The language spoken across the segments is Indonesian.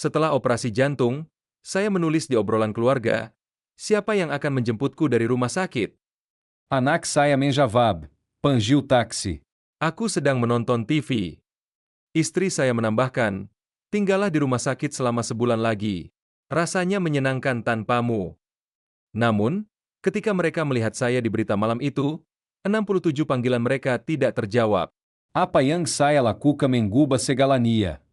Setelah operasi jantung, saya menulis di obrolan keluarga, siapa yang akan menjemputku dari rumah sakit? Anak saya menjawab, panggil táxi. Aku sedang menonton TV. Istri saya menambahkan, tinggallah di rumah sakit selama sebulan lagi. Rasanya menyenangkan tanpamu. Namun, ketika mereka melihat saya di berita malam itu, 67 panggilan mereka tidak terjawab. Apa yang saya lakukan mengubah segalanya.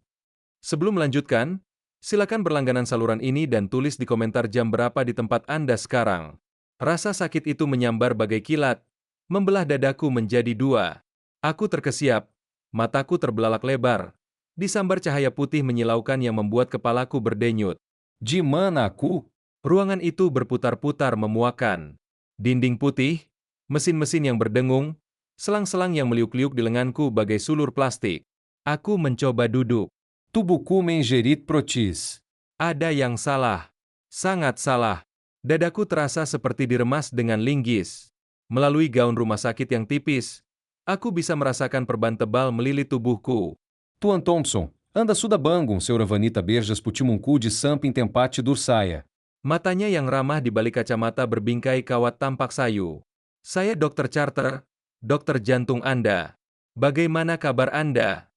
Sebelum melanjutkan, silakan berlangganan saluran ini dan tulis di komentar jam berapa di tempat Anda sekarang. Rasa sakit itu menyambar bagai kilat, membelah dadaku menjadi dua. Aku terkesiap, mataku terbelalak lebar. Disambar cahaya putih menyilaukan yang membuat kepalaku berdenyut. De mana aku? Ruangan itu berputar-putar memuakan. Dinding putih, mesin-mesin yang berdengung, selang-selang yang meliuk-liuk di lenganku bagai sulur plastik. Aku mencoba duduk. Tubuhku menjerit protes. Ada yang salah. Sangat salah. Dadaku terasa seperti diremas dengan linggis. Melalui gaun rumah sakit yang tipis, aku bisa merasakan perban tebal melilit tubuhku. Tuan Thompson, anda sudah bangun, Sra. Vanita Berjas Putimunku de samping tempat tidur saya. Matanya yang ramah di balik kacamata berbingkai kawat tampak sayu. Saya Dokter Charter, dokter jantung Anda. Bagaimana kabar Anda?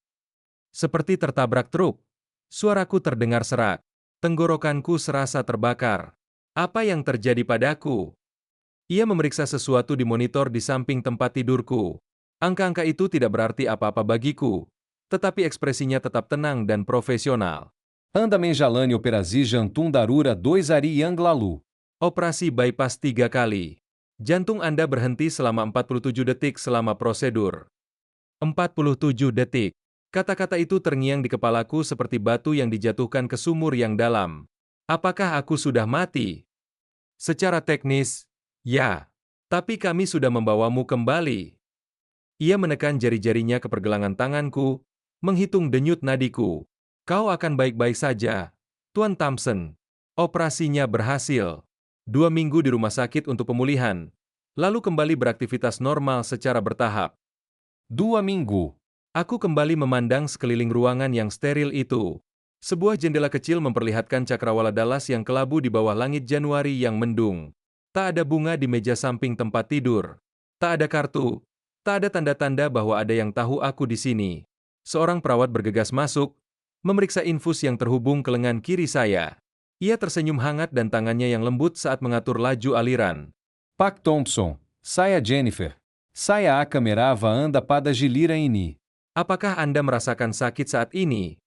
Seperti tertabrak truk. Suaraku terdengar serak. Tenggorokanku serasa terbakar. Apa yang terjadi padaku? Ia memeriksa sesuatu di monitor di samping tempat tidurku. Angka-angka itu tidak berarti apa-apa bagiku, tetapi ekspresinya tetap tenang dan profesional. Anda menjalani operasi jantung darura 2 hari yang lalu. Operasi bypass 3 kali. Jantung Anda berhenti selama 47 detik selama prosedur. 47 detik. Kata-kata itu terngiang di kepalaku seperti batu yang dijatuhkan ke sumur yang dalam. Apakah aku sudah mati? Secara teknis, ya. Tapi kami sudah membawamu kembali. Ia menekan jari-jarinya ke pergelangan tanganku, menghitung denyut nadiku. Kau akan baik-baik saja, Tuan Thompson. Operasinya berhasil. 2 minggu di rumah sakit untuk pemulihan, lalu kembali beraktivitas normal secara bertahap. 2 minggu. Aku kembali memandang sekeliling ruangan yang steril itu. Sebuah jendela kecil memperlihatkan cakrawala Dallas yang kelabu di bawah langit Januari yang mendung. Tak ada bunga di meja samping tempat tidur. Tak ada kartu. Tak ada tanda-tanda bahwa ada yang tahu aku di sini. Seorang perawat bergegas masuk, memeriksa infus yang terhubung ke lengan kiri saya. Ia tersenyum hangat dan tangannya yang lembut saat mengatur laju aliran. Pak Thompson, saya Jennifer. Saya a camerava anda pada gilira ini. Apakah Anda merasakan sakit saat ini?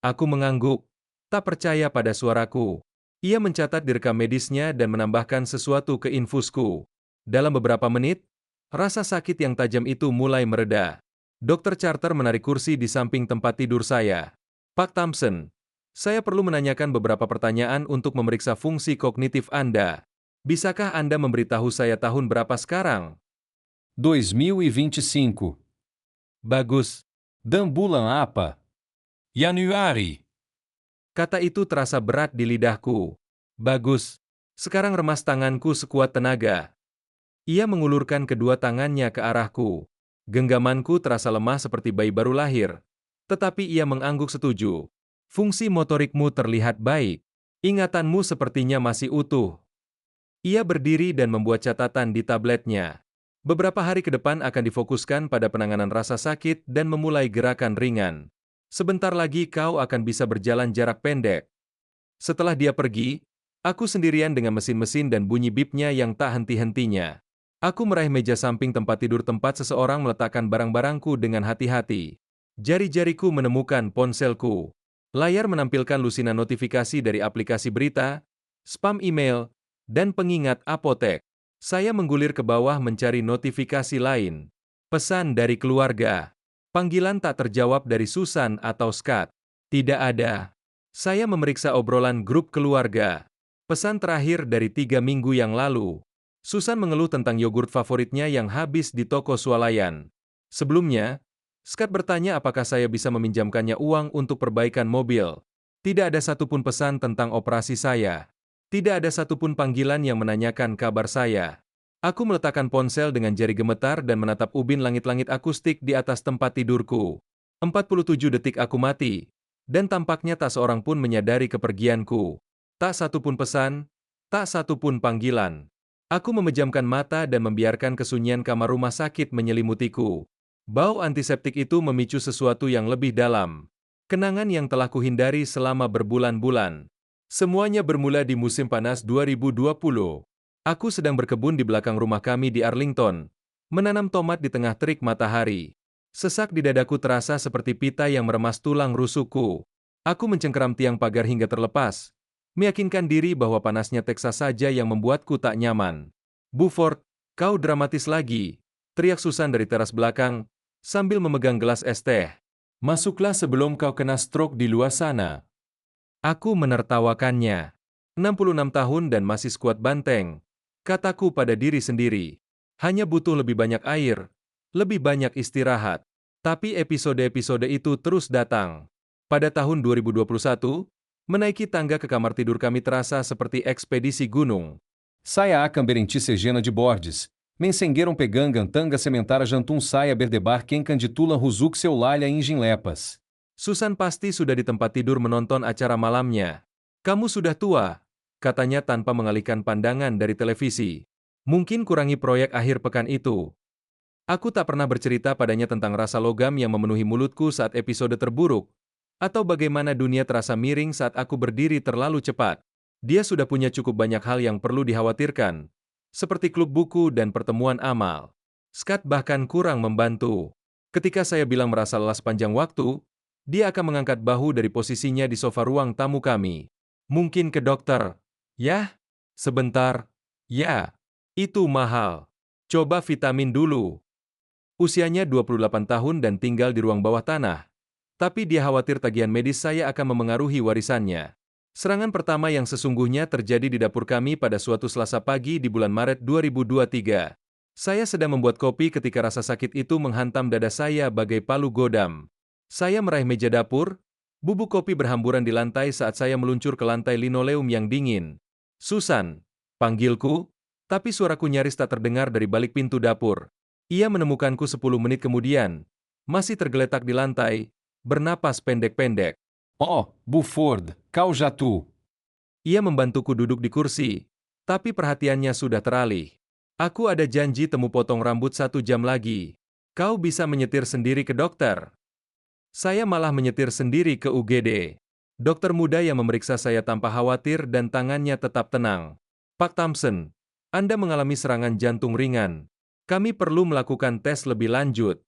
Aku mengangguk, tak percaya pada suaraku. Ia mencatat di rekam medisnya dan menambahkan sesuatu ke infusku. Dalam beberapa menit, rasa sakit yang tajam itu mulai mereda. Dokter Charter menarik kursi di samping tempat tidur saya. Pak Thompson, saya perlu menanyakan beberapa pertanyaan untuk memeriksa fungsi kognitif Anda. Bisakah Anda memberitahu saya tahun berapa sekarang? 2025. Bagus. Dan bulan apa? Januari. Kata itu terasa berat di lidahku. Bagus. Sekarang remas tanganku sekuat tenaga. Ia mengulurkan kedua tangannya ke arahku. Genggamanku terasa lemah seperti bayi baru lahir. Tetapi ia mengangguk setuju. Fungsi motorikmu terlihat baik. Ingatanmu sepertinya masih utuh. Ia berdiri dan membuat catatan di tabletnya. Beberapa hari ke depan akan difokuskan pada penanganan rasa sakit dan memulai gerakan ringan. Sebentar lagi kau akan bisa berjalan jarak pendek. Setelah dia pergi, aku sendirian dengan mesin-mesin dan bunyi bipnya yang tak henti-hentinya. Aku meraih meja samping tempat tidur tempat seseorang meletakkan barang-barangku dengan hati-hati. Jari-jariku menemukan ponselku. Layar menampilkan lusinan notifikasi dari aplikasi berita, spam email, dan pengingat apotek. Saya menggulir ke bawah mencari notifikasi lain. Pesan dari keluarga. Panggilan tak terjawab dari Susan atau Scott. Tidak ada. Saya memeriksa obrolan grup keluarga. Pesan terakhir dari 3 minggu yang lalu. Susan mengeluh tentang yogurt favoritnya yang habis di toko swalayan. Sebelumnya, Scott bertanya apakah saya bisa meminjamkannya uang untuk perbaikan mobil. Tidak ada satupun pesan tentang operasi saya. Tidak ada satupun panggilan yang menanyakan kabar saya. Aku meletakkan ponsel dengan jari gemetar dan menatap ubin langit-langit akustik di atas tempat tidurku. 47 detik aku mati. Dan tampaknya tak seorang pun menyadari kepergianku. Tak satu pun pesan, tak satu pun panggilan. Aku memejamkan mata dan membiarkan kesunyian kamar rumah sakit menyelimutiku. Bau antiseptik itu memicu sesuatu yang lebih dalam. Kenangan yang telah kuhindari selama berbulan-bulan. Semuanya bermula di musim panas 2020. Aku sedang berkebun di belakang rumah kami di Arlington, menanam tomat di tengah terik matahari. Sesak di dadaku terasa seperti pita yang meremas tulang rusukku. Aku mencengkeram tiang pagar hingga terlepas, meyakinkan diri bahwa panasnya Texas saja yang membuatku tak nyaman. "Buford, kau dramatis lagi," teriak Susan dari teras belakang, sambil memegang gelas es teh. "Masuklah sebelum kau kena stroke di luar sana." Aku menertawakannya. 66 tahun dan masih sekuat banteng, kataku pada diri sendiri. Hanya butuh lebih banyak air, lebih banyak istirahat. Tapi episode-episode itu terus datang. Pada tahun 2021, menaiki tangga ke kamar tidur kami terasa seperti ekspedisi gunung. Saia a Camberenti Segena de Bordes, Mensengueram Pegangan Tanga Sementara Jantum Saia Berdebar Kenkan Ditula Ruzuk Seulalha Ingin Lepas. Susan pasti sudah di tempat tidur menonton acara malamnya. "Kamu sudah tua," katanya tanpa mengalihkan pandangan dari televisi. "Mungkin kurangi proyek akhir pekan itu." Aku tak pernah bercerita padanya tentang rasa logam yang memenuhi mulutku saat episode terburuk, atau bagaimana dunia terasa miring saat aku berdiri terlalu cepat. Dia sudah punya cukup banyak hal yang perlu dikhawatirkan, seperti klub buku dan pertemuan amal. Scott bahkan kurang membantu. Ketika saya bilang merasa lelah sepanjang waktu, dia akan mengangkat bahu dari posisinya di sofa ruang tamu kami. "Mungkin ke dokter." "Yah, sebentar." "Ya, itu mahal. Coba vitamin dulu." Usianya 28 tahun dan tinggal di ruang bawah tanah. Tapi dia khawatir tagihan medis saya akan memengaruhi warisannya. Serangan pertama yang sesungguhnya terjadi di dapur kami pada suatu Selasa pagi di bulan Maret 2023. Saya sedang membuat kopi ketika rasa sakit itu menghantam dada saya bagai palu godam. Saya meraih meja dapur, bubuk kopi berhamburan di lantai saat saya meluncur ke lantai linoleum yang dingin. "Susan," panggilku, tapi suaraku nyaris tak terdengar dari balik pintu dapur. Ia menemukanku 10 menit kemudian, masih tergeletak di lantai, bernapas pendek-pendek. Oh, Buford, kau jatuh. Ia membantuku duduk di kursi, tapi perhatiannya sudah teralih. "Aku ada janji temu potong rambut 1 jam lagi. Kau bisa menyetir sendiri ke dokter." Saya malah menyetir sendiri ke UGD. Dokter muda yang memeriksa saya tanpa khawatir dan tangannya tetap tenang. "Pak Thompson, Anda mengalami serangan jantung ringan. Kami perlu melakukan tes lebih lanjut."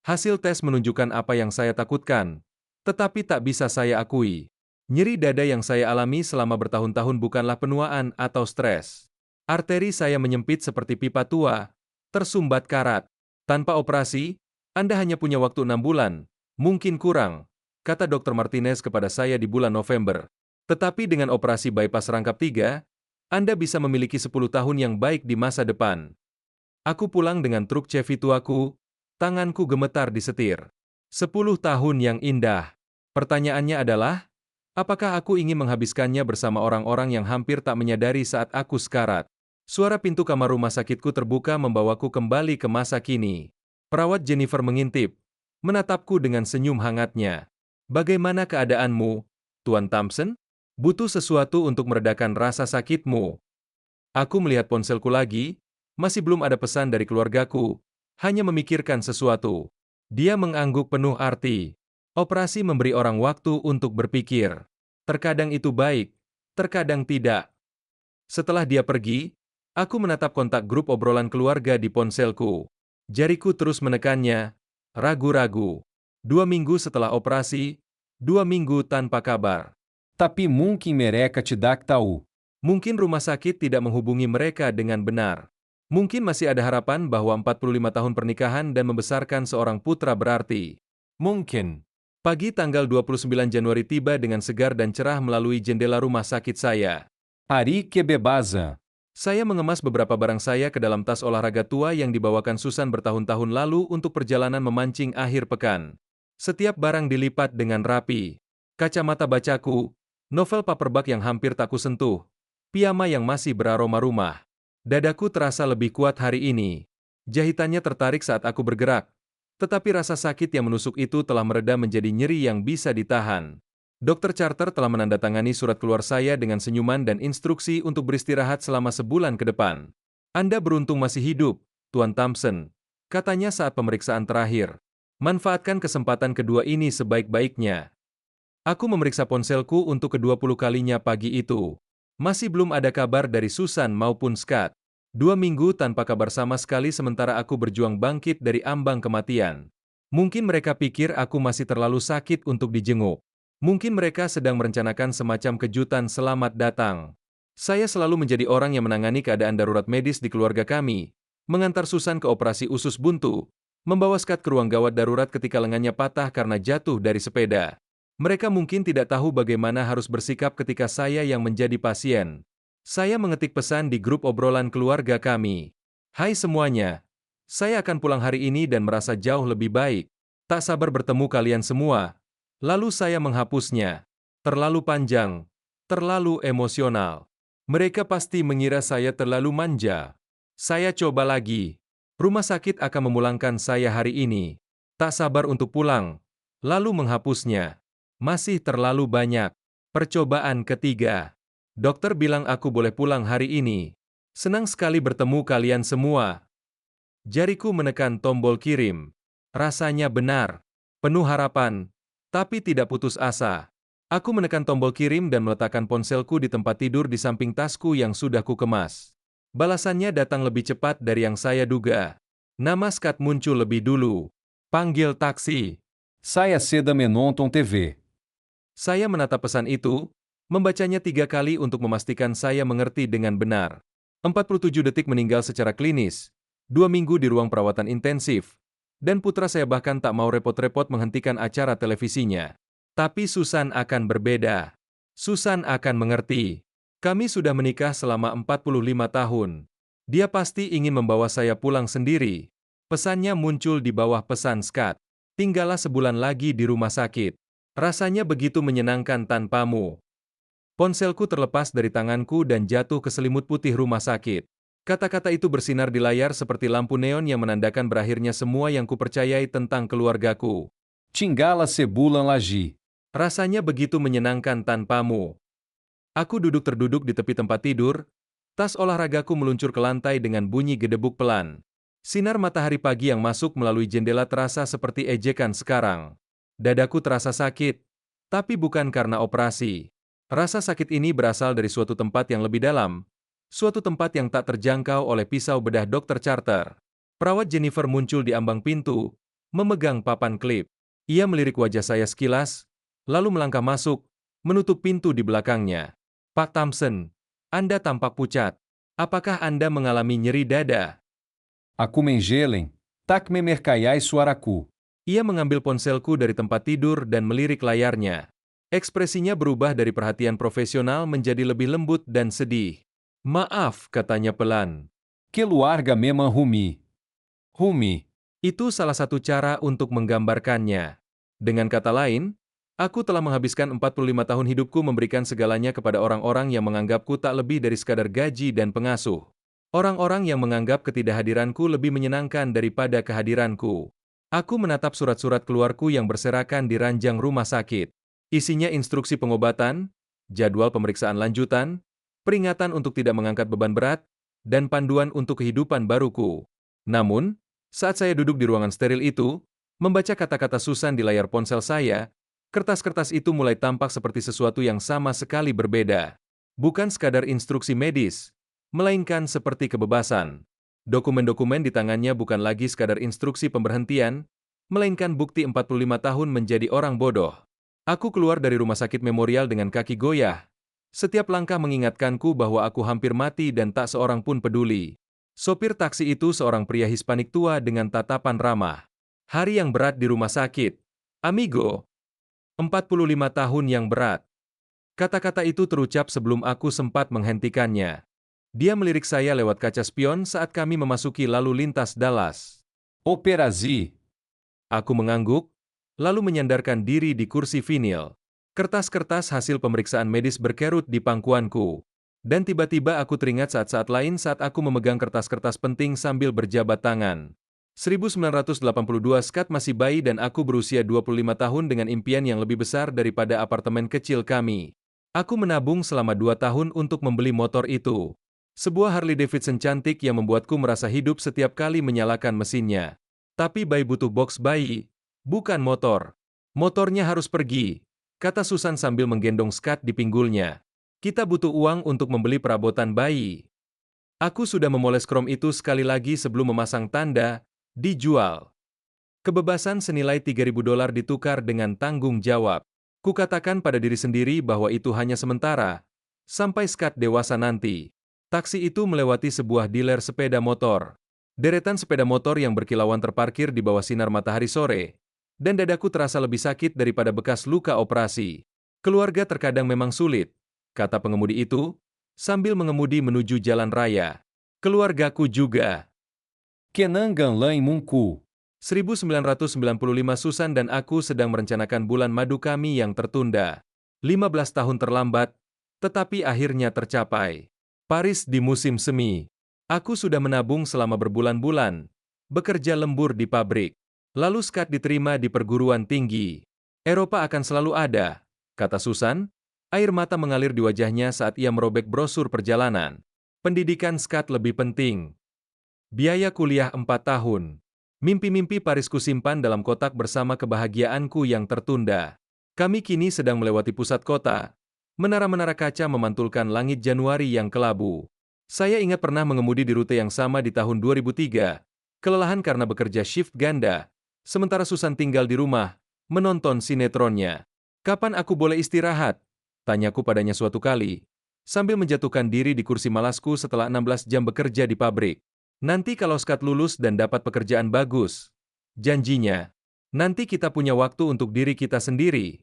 Hasil tes menunjukkan apa yang saya takutkan, tetapi tak bisa saya akui. Nyeri dada yang saya alami selama bertahun-tahun bukanlah penuaan atau stres. Arteri saya menyempit seperti pipa tua, tersumbat karat. "Tanpa operasi, Anda hanya punya waktu 6 bulan, mungkin kurang," kata Dr. Martinez kepada saya di bulan November. "Tetapi dengan operasi bypass rangkap 3, Anda bisa memiliki 10 tahun yang baik di masa depan." Aku pulang dengan truk Chevy tuaku, tanganku gemetar di setir. 10 tahun yang indah. Pertanyaannya adalah, apakah aku ingin menghabiskannya bersama orang-orang yang hampir tak menyadari saat aku sekarat? Suara pintu kamar rumah sakitku terbuka membawaku kembali ke masa kini. Perawat Jennifer mengintip, menatapku dengan senyum hangatnya. "Bagaimana keadaanmu, Tuan Thompson? Butuh sesuatu untuk meredakan rasa sakitmu." Aku melihat ponselku lagi, masih belum ada pesan dari keluargaku, hanya memikirkan sesuatu. Dia mengangguk penuh arti. Operasi memberi orang waktu untuk berpikir. Terkadang itu baik, terkadang tidak. Setelah dia pergi, aku menatap kontak grup obrolan keluarga di ponselku. Jariku terus menekannya, ragu-ragu. 2 minggu setelah operasi, 2 minggu tanpa kabar. Tapi mungkin mereka tidak tahu. Mungkin rumah sakit tidak menghubungi mereka dengan benar. Mungkin masih ada harapan bahwa 45 tahun pernikahan dan membesarkan seorang putra berarti. Mungkin. Pagi tanggal 29 Januari tiba dengan segar dan cerah melalui jendela rumah sakit saya. Ari que bebaza. Saya mengemas beberapa barang saya ke dalam tas olahraga tua yang dibawakan Susan bertahun-tahun lalu untuk perjalanan memancing akhir pekan. Setiap barang dilipat dengan rapi. Kacamata bacaku, novel paperback yang hampir tak kusentuh, piyama yang masih beraroma rumah. Dadaku terasa lebih kuat hari ini. Jahitannya tertarik saat aku bergerak, Tetapi rasa sakit yang menusuk itu telah mereda menjadi nyeri yang bisa ditahan. Dokter Carter telah menandatangani surat keluar saya dengan senyuman dan instruksi untuk beristirahat selama sebulan ke depan. Anda beruntung masih hidup, Tuan Thompson, katanya saat pemeriksaan terakhir. Manfaatkan kesempatan kedua ini sebaik-baiknya. Aku memeriksa ponselku untuk ke-20 kalinya pagi itu. Masih belum ada kabar dari Susan maupun Scott. 2 minggu tanpa kabar sama sekali sementara aku berjuang bangkit dari ambang kematian. Mungkin mereka pikir aku masih terlalu sakit untuk dijenguk. Mungkin mereka sedang merencanakan semacam kejutan selamat datang. Saya selalu menjadi orang yang menangani keadaan darurat medis di keluarga kami, mengantar Susan ke operasi usus buntu, membawa Scott ke ruang gawat darurat ketika lengannya patah karena jatuh dari sepeda. Mereka mungkin tidak tahu bagaimana harus bersikap ketika saya yang menjadi pasien. Saya mengetik pesan di grup obrolan keluarga kami. Hai semuanya, saya akan pulang hari ini dan merasa jauh lebih baik. Tak sabar bertemu kalian semua. Lalu saya menghapusnya. Terlalu panjang, terlalu emosional. Mereka pasti mengira saya terlalu manja. Saya coba lagi. Rumah sakit akan memulangkan saya hari ini. Tak sabar untuk pulang. Lalu menghapusnya. Masih terlalu banyak. Percobaan ketiga. Dokter bilang aku boleh pulang hari ini. Senang sekali bertemu kalian semua. Jariku menekan tombol kirim. Rasanya benar. Penuh harapan. Tapi tidak putus asa. Aku menekan tombol kirim dan meletakkan ponselku di tempat tidur di samping tasku yang sudah kukemas. Balasannya datang lebih cepat dari yang saya duga. Nama Scott muncul lebih dulu. Panggil taksi. Saia cedo Menonton TV. Saya menatap pesan itu, membacanya 3 kali untuk memastikan saya mengerti dengan benar. 47 detik meninggal secara klinis, 2 minggu di ruang perawatan intensif, dan putra saya bahkan tak mau repot-repot menghentikan acara televisinya. Tapi Susan akan berbeda. Susan akan mengerti. Kami sudah menikah selama 45 tahun. Dia pasti ingin membawa saya pulang sendiri. Pesannya muncul di bawah pesan Scott. Tinggallah sebulan lagi di rumah sakit. Rasanya begitu menyenangkan tanpamu. Ponselku terlepas dari tanganku dan jatuh ke selimut putih rumah sakit. Kata-kata itu bersinar di layar seperti lampu neon yang menandakan berakhirnya semua yang kupercayai tentang keluargaku. Tingala Cebulan Lagi. Rasanya begitu menyenangkan tanpamu. Aku duduk terduduk di tepi tempat tidur, tas olahragaku meluncur ke lantai dengan bunyi gedebuk pelan. Sinar matahari pagi yang masuk melalui jendela terasa seperti ejekan sekarang. Dadaku terasa sakit, tapi bukan karena operasi. Rasa sakit ini berasal dari suatu tempat yang lebih dalam, suatu tempat yang tak terjangkau oleh pisau bedah Dokter Carter. Perawat Jennifer muncul di ambang pintu, memegang papan klip. Ia melirik wajah saya sekilas, lalu melangkah masuk, menutup pintu di belakangnya. Pak Thompson, Anda tampak pucat. Apakah Anda mengalami nyeri dada? Aku mengelem, tak me mercaiai suaraku. Ia mengambil ponselku dari tempat tidur dan melirik layarnya. Ekspresinya berubah dari perhatian profesional menjadi lebih lembut dan sedih. Maaf, katanya pelan. Keluarga memang Rumi. Rumi. Itu salah satu cara untuk menggambarkannya. Dengan kata lain, aku telah menghabiskan 45 tahun hidupku memberikan segalanya kepada orang-orang yang menganggapku tak lebih dari sekadar gaji dan pengasuh. Orang-orang yang menganggap ketidakhadiranku lebih menyenangkan daripada kehadiranku. Aku menatap surat-surat keluarku yang berserakan di ranjang rumah sakit. Isinya instruksi pengobatan, jadwal pemeriksaan lanjutan, peringatan untuk tidak mengangkat beban berat, dan panduan untuk kehidupan baruku. Namun, saat saya duduk di ruangan steril itu, membaca kata-kata Susan di layar ponsel saya, kertas-kertas itu mulai tampak seperti sesuatu yang sama sekali berbeda. Bukan sekadar instruksi medis, melainkan seperti kebebasan. Dokumen-dokumen di tangannya bukan lagi sekadar instruksi pemberhentian, melainkan bukti 45 tahun menjadi orang bodoh. Aku keluar dari rumah sakit memorial dengan kaki goyah. Setiap langkah mengingatkanku bahwa aku hampir mati dan tak seorang pun peduli. Sopir taksi itu seorang pria Hispanik tua dengan tatapan ramah. Hari yang berat di rumah sakit. Amigo. 45 tahun yang berat. Kata-kata itu terucap sebelum aku sempat menghentikannya. Dia melirik saya lewat kaca spion saat kami memasuki lalu lintas Dallas. Operazi. Aku mengangguk, lalu menyandarkan diri di kursi vinil. Kertas-kertas hasil pemeriksaan medis berkerut di pangkuanku. Dan tiba-tiba aku teringat saat-saat lain saat aku memegang kertas-kertas penting sambil berjabat tangan. 1982 Skat masih bayi dan aku berusia 25 tahun dengan impian yang lebih besar daripada apartemen kecil kami. Aku menabung selama 2 tahun untuk membeli motor itu. Sebuah Harley Davidson cantik yang membuatku merasa hidup setiap kali menyalakan mesinnya. Tapi bayi butuh box bayi, bukan motor. Motornya harus pergi, kata Susan sambil menggendong Skat di pinggulnya. Kita butuh uang untuk membeli perabotan bayi. Aku sudah memoles krom itu sekali lagi sebelum memasang tanda, dijual. Kebebasan senilai $3.000 ditukar dengan tanggung jawab. Kukatakan pada diri sendiri bahwa itu hanya sementara, sampai Skat dewasa nanti. Taksi itu melewati sebuah dealer sepeda motor. Deretan sepeda motor yang berkilauan terparkir di bawah sinar matahari sore, dan dadaku terasa lebih sakit daripada bekas luka operasi. Keluarga terkadang memang sulit, kata pengemudi itu, sambil mengemudi menuju jalan raya. Keluargaku juga. Kenan Ganlan Munku. 1995 Susan dan aku sedang merencanakan bulan madu kami yang tertunda. 15 tahun terlambat, tetapi akhirnya tercapai. Paris di musim semi. Aku sudah menabung selama berbulan-bulan, bekerja lembur di pabrik. Lalu Skat diterima di perguruan tinggi. Eropa akan selalu ada, kata Susan. Air mata mengalir di wajahnya saat ia merobek brosur perjalanan. Pendidikan Skat lebih penting. Biaya kuliah 4 tahun. Mimpi-mimpi Paris kusimpan dalam kotak bersama kebahagiaanku yang tertunda. Kami kini sedang melewati pusat kota. Menara-menara kaca memantulkan langit Januari yang kelabu. Saya ingat pernah mengemudi di rute yang sama di tahun 2003. Kelelahan karena bekerja shift ganda. Sementara Susan tinggal di rumah, menonton sinetronnya. Kapan aku boleh istirahat? Tanyaku padanya suatu kali, sambil menjatuhkan diri di kursi malasku setelah 16 jam bekerja di pabrik. Nanti kalau Skat lulus dan dapat pekerjaan bagus, janjinya, nanti kita punya waktu untuk diri kita sendiri.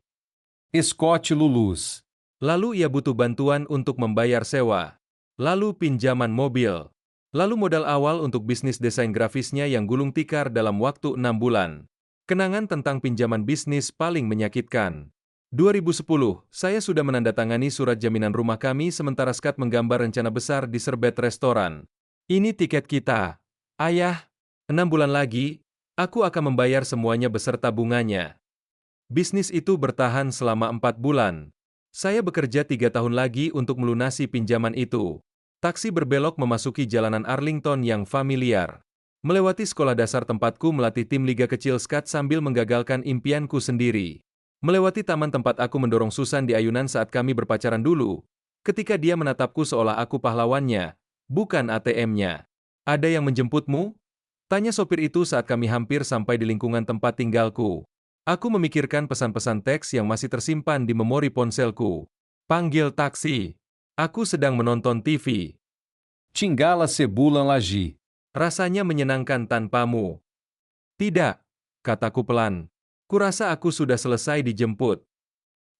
Scott lulus. Lalu ia butuh bantuan untuk membayar sewa. Lalu pinjaman mobil. Lalu modal awal untuk bisnis desain grafisnya yang gulung tikar dalam waktu 6 bulan. Kenangan tentang pinjaman bisnis paling menyakitkan. 2010, saya sudah menandatangani surat jaminan rumah kami sementara Skat menggambar rencana besar di serbet restoran. Ini tiket kita. Ayah, 6 bulan lagi, aku akan membayar semuanya beserta bunganya. Bisnis itu bertahan selama 4 bulan. Saya bekerja 3 tahun lagi untuk melunasi pinjaman itu. Taksi berbelok memasuki jalanan Arlington yang familiar. Melewati sekolah dasar tempatku melatih tim liga kecil Skat sambil menggagalkan impianku sendiri. Melewati taman tempat aku mendorong Susan di ayunan saat kami berpacaran dulu, ketika dia menatapku seolah aku pahlawannya, bukan ATM-nya. Ada yang menjemputmu? Tanya sopir itu saat kami hampir sampai di lingkungan tempat tinggalku. Aku memikirkan pesan-pesan teks yang masih tersimpan di memori ponselku. Panggil taksi. Aku sedang menonton TV. Tingala Cebulan Laji. Rasanya menyenangkan tanpamu. Tidak, kataku pelan. Kurasa aku sudah selesai dijemput.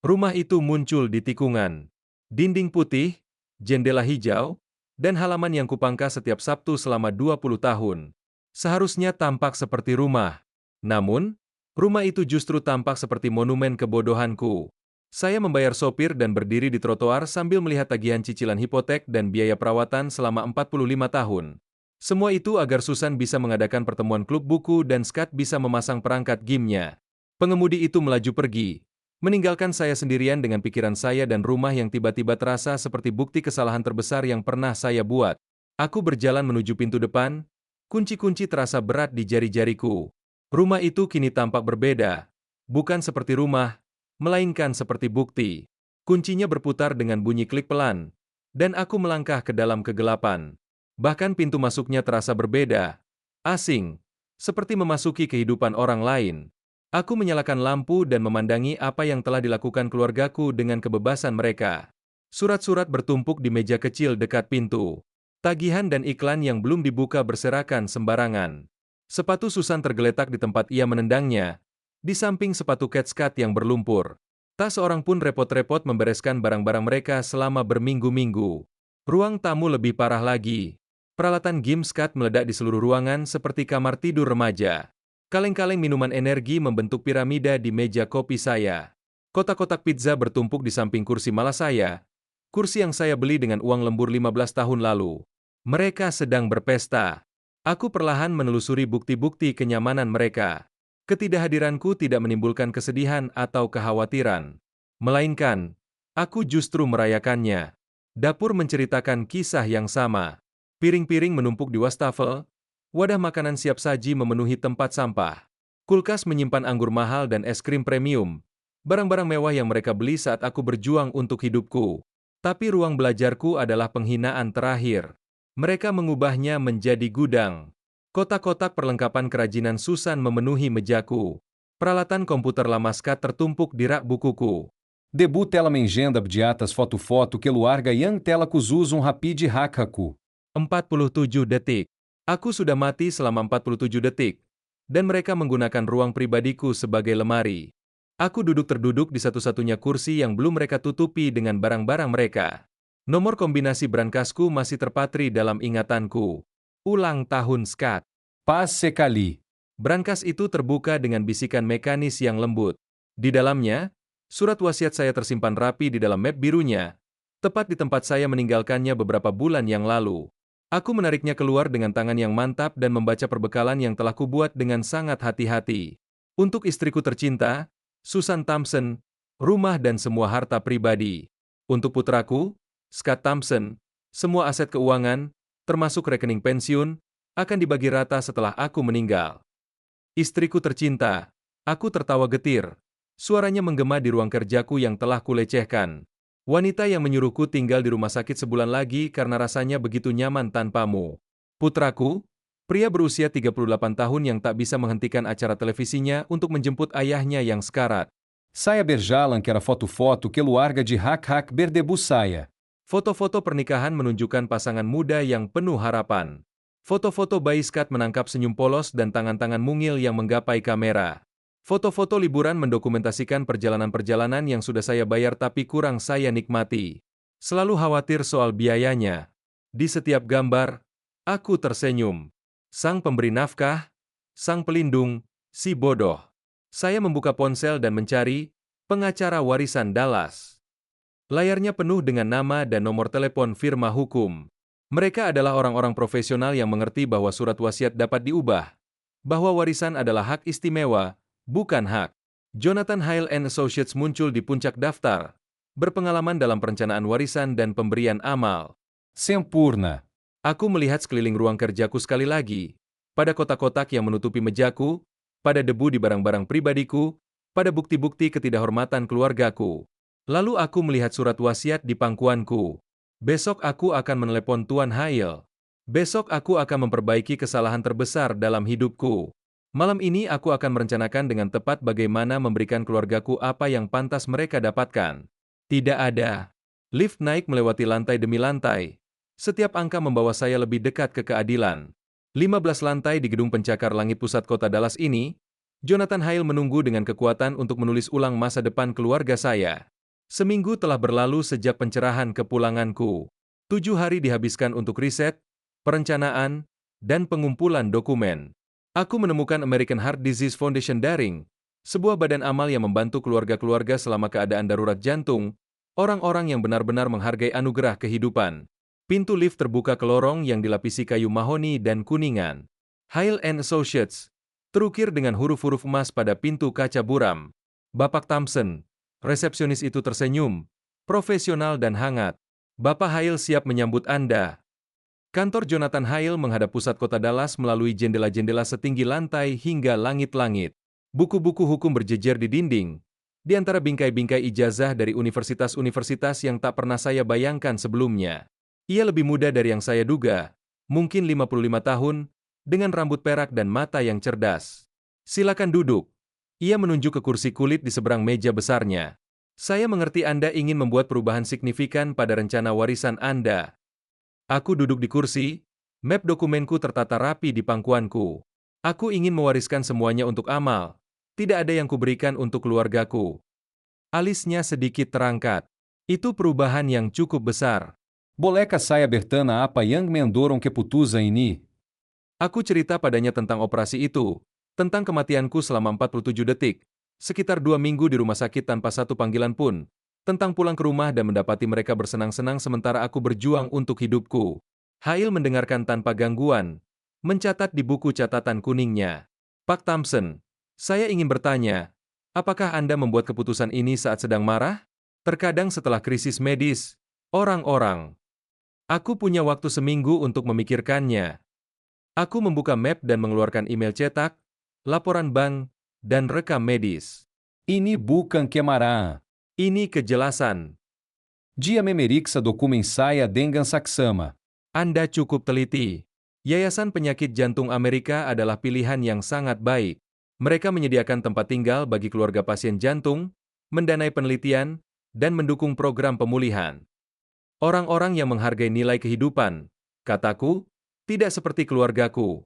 Rumah itu muncul di tikungan. Dinding putih, jendela hijau, dan halaman yang kupangkas setiap Sabtu selama 20 tahun. Seharusnya tampak seperti rumah. Namun, rumah itu justru tampak seperti monumen kebodohanku. Saya membayar sopir dan berdiri di trotoar sambil melihat tagihan cicilan hipotek dan biaya perawatan selama 45 tahun. Semua itu agar Susan bisa mengadakan pertemuan klub buku dan Skat bisa memasang perangkat game-nya. Pengemudi itu melaju pergi, meninggalkan saya sendirian dengan pikiran saya dan rumah yang tiba-tiba terasa seperti bukti kesalahan terbesar yang pernah saya buat. Aku berjalan menuju pintu depan, kunci-kunci terasa berat di jari-jariku. Rumah itu kini tampak berbeda, bukan seperti rumah, melainkan seperti bukti. Kuncinya berputar dengan bunyi klik pelan, dan aku melangkah ke dalam kegelapan. Bahkan pintu masuknya terasa berbeda, asing, seperti memasuki kehidupan orang lain. Aku menyalakan lampu dan memandangi apa yang telah dilakukan keluargaku dengan kebebasan mereka. Surat-surat bertumpuk di meja kecil dekat pintu. Tagihan dan iklan yang belum dibuka berserakan sembarangan. Sepatu Susan tergeletak di tempat ia menendangnya, di samping sepatu Kate Skat yang berlumpur. Tak seorang pun repot-repot membereskan barang-barang mereka selama berminggu-minggu. Ruang tamu lebih parah lagi. Peralatan game Skat meledak di seluruh ruangan seperti kamar tidur remaja. Kaleng-kaleng minuman energi membentuk piramida di meja kopi saya. Kotak-kotak pizza bertumpuk di samping kursi malas saya. Kursi yang saya beli dengan uang lembur 15 tahun lalu. Mereka sedang berpesta. Aku perlahan menelusuri bukti-bukti kenyamanan mereka. Ketidakhadiranku tidak menimbulkan kesedihan atau kekhawatiran. Melainkan, aku justru merayakannya. Dapur menceritakan kisah yang sama. Piring-piring menumpuk di wastafel, wadah makanan siap saji memenuhi tempat sampah. Kulkas menyimpan anggur mahal dan es krim premium. Barang-barang mewah yang mereka beli saat aku berjuang untuk hidupku. Tapi ruang belajarku adalah penghinaan terakhir. Mereka mengubahnya menjadi gudang. Kotak-kotak perlengkapan kerajinan Susan memenuhi mejaku. Peralatan komputer Lamaskat tertumpuk di rak bukuku. Debut tela mengenda bdiatas foto-foto que luarga yang tela kuzuzum rapid hakaku. 47 detik. Aku sudah mati selama 47 detik. Dan mereka menggunakan ruang pribadiku sebagai lemari. Aku duduk terduduk di satu-satunya kursi yang belum mereka tutupi dengan barang-barang mereka. Nomor kombinasi brankasku masih terpatri dalam ingatanku. Ulang tahun Skat. Paz Sekali. Brankas itu terbuka dengan bisikan mekanis yang lembut. Di dalamnya, surat wasiat saya tersimpan rapi di dalam map birunya, tepat di tempat saya meninggalkannya beberapa bulan yang lalu. Aku menariknya keluar dengan tangan yang mantap dan membaca perbekalan yang telah kubuat dengan sangat hati-hati. Untuk istriku tercinta, Susan Thompson, rumah dan semua harta pribadi. Untuk putraku, Scott Thompson, semua aset keuangan, termasuk rekening pensiun, akan dibagi rata setelah aku meninggal. Istriku tercinta, aku tertawa getir. Suaranya menggema di ruang kerjaku yang telah kulecehkan. Wanita yang menyuruhku tinggal di rumah sakit sebulan lagi karena rasanya begitu nyaman tanpamu. Putraku, pria berusia 38 tahun yang tak bisa menghentikan acara televisinya untuk menjemput ayahnya yang sekarat. Saia berjalan que era foto-foto que luarga de hak berdebu saia. Foto-foto pernikahan menunjukkan pasangan muda yang penuh harapan. Foto-foto bayi Scott menangkap senyum polos dan tangan-tangan mungil yang menggapai kamera. Foto-foto liburan mendokumentasikan perjalanan-perjalanan yang sudah saya bayar tapi kurang saya nikmati. Selalu khawatir soal biayanya. Di setiap gambar, aku tersenyum. Sang pemberi nafkah, sang pelindung, si bodoh. Saya membuka ponsel dan mencari pengacara warisan Dallas. Layarnya penuh dengan nama dan nomor telepon firma hukum. Mereka adalah orang-orang profesional yang mengerti bahwa surat wasiat dapat diubah. Bahwa warisan adalah hak istimewa, bukan hak. Jonathan Hale & Associates muncul di puncak daftar. Berpengalaman dalam perencanaan warisan dan pemberian amal. Sempurna. Aku melihat sekeliling ruang kerjaku sekali lagi. Pada kotak-kotak yang menutupi mejaku, pada debu di barang-barang pribadiku, pada bukti-bukti ketidakhormatan keluargaku. Lalu aku melihat surat wasiat di pangkuanku. Besok aku akan menelepon Tuan Hale. Besok aku akan memperbaiki kesalahan terbesar dalam hidupku. Malam ini aku akan merencanakan dengan tepat bagaimana memberikan keluargaku apa yang pantas mereka dapatkan. Tidak ada. Lift naik melewati lantai demi lantai. Setiap angka membawa saya lebih dekat ke keadilan. 15 lantai di gedung pencakar langit pusat kota Dallas ini, Jonathan Hale menunggu dengan kekuatan untuk menulis ulang masa depan keluarga saya. Seminggu telah berlalu sejak pencerahan kepulanganku. 7 hari dihabiskan untuk riset, perencanaan, dan pengumpulan dokumen. Aku menemukan American Heart Disease Foundation Daring, sebuah badan amal yang membantu keluarga-keluarga selama keadaan darurat jantung, orang-orang yang benar-benar menghargai anugerah kehidupan. Pintu lift terbuka ke lorong yang dilapisi kayu mahoni dan kuningan. Hale & Associates, terukir dengan huruf-huruf emas pada pintu kaca buram. Bapak Thompson. Resepsionis itu tersenyum, profesional dan hangat. Bapak Hale siap menyambut Anda. Kantor Jonathan Hale menghadap pusat kota Dallas melalui jendela-jendela setinggi lantai hingga langit-langit. Buku-buku hukum berjejer di dinding, di antara bingkai-bingkai ijazah dari universitas-universitas yang tak pernah saya bayangkan sebelumnya. Ia lebih muda dari yang saya duga, mungkin 55 tahun, dengan rambut perak dan mata yang cerdas. Silakan duduk. Ia menunjuk ke kursi kulit di seberang meja besarnya. Saya mengerti Anda ingin membuat perubahan signifikan pada rencana warisan Anda. Aku duduk di kursi, map dokumenku tertata rapi di pangkuanku. Aku ingin mewariskan semuanya untuk amal. Tidak ada yang kuberikan untuk keluargaku. Alisnya sedikit terangkat. Itu perubahan yang cukup besar. Boleca saia bertana apa yang mendoron que putusa ini. Aku cerita padanya tentang operasi itu. Tentang kematianku selama 47 detik, sekitar 2 minggu di rumah sakit tanpa satu panggilan pun, tentang pulang ke rumah dan mendapati mereka bersenang-senang sementara aku berjuang untuk hidupku. Hale mendengarkan tanpa gangguan, mencatat di buku catatan kuningnya. Pak Thompson, saya ingin bertanya, apakah Anda membuat keputusan ini saat sedang marah? Terkadang setelah krisis medis, orang-orang. Aku punya waktu seminggu untuk memikirkannya. Aku membuka map dan mengeluarkan email cetak, laporan bank, dan rekam medis. Ini bukan kemaraan. Ini kejelasan. Dia memeriksa dokumen saya dengan saksama. Anda cukup teliti. Yayasan Penyakit Jantung Amerika adalah pilihan yang sangat baik. Mereka menyediakan tempat tinggal bagi keluarga pasien jantung, mendanai penelitian, dan mendukung program pemulihan. Orang-orang yang menghargai nilai kehidupan, kataku, tidak seperti keluargaku.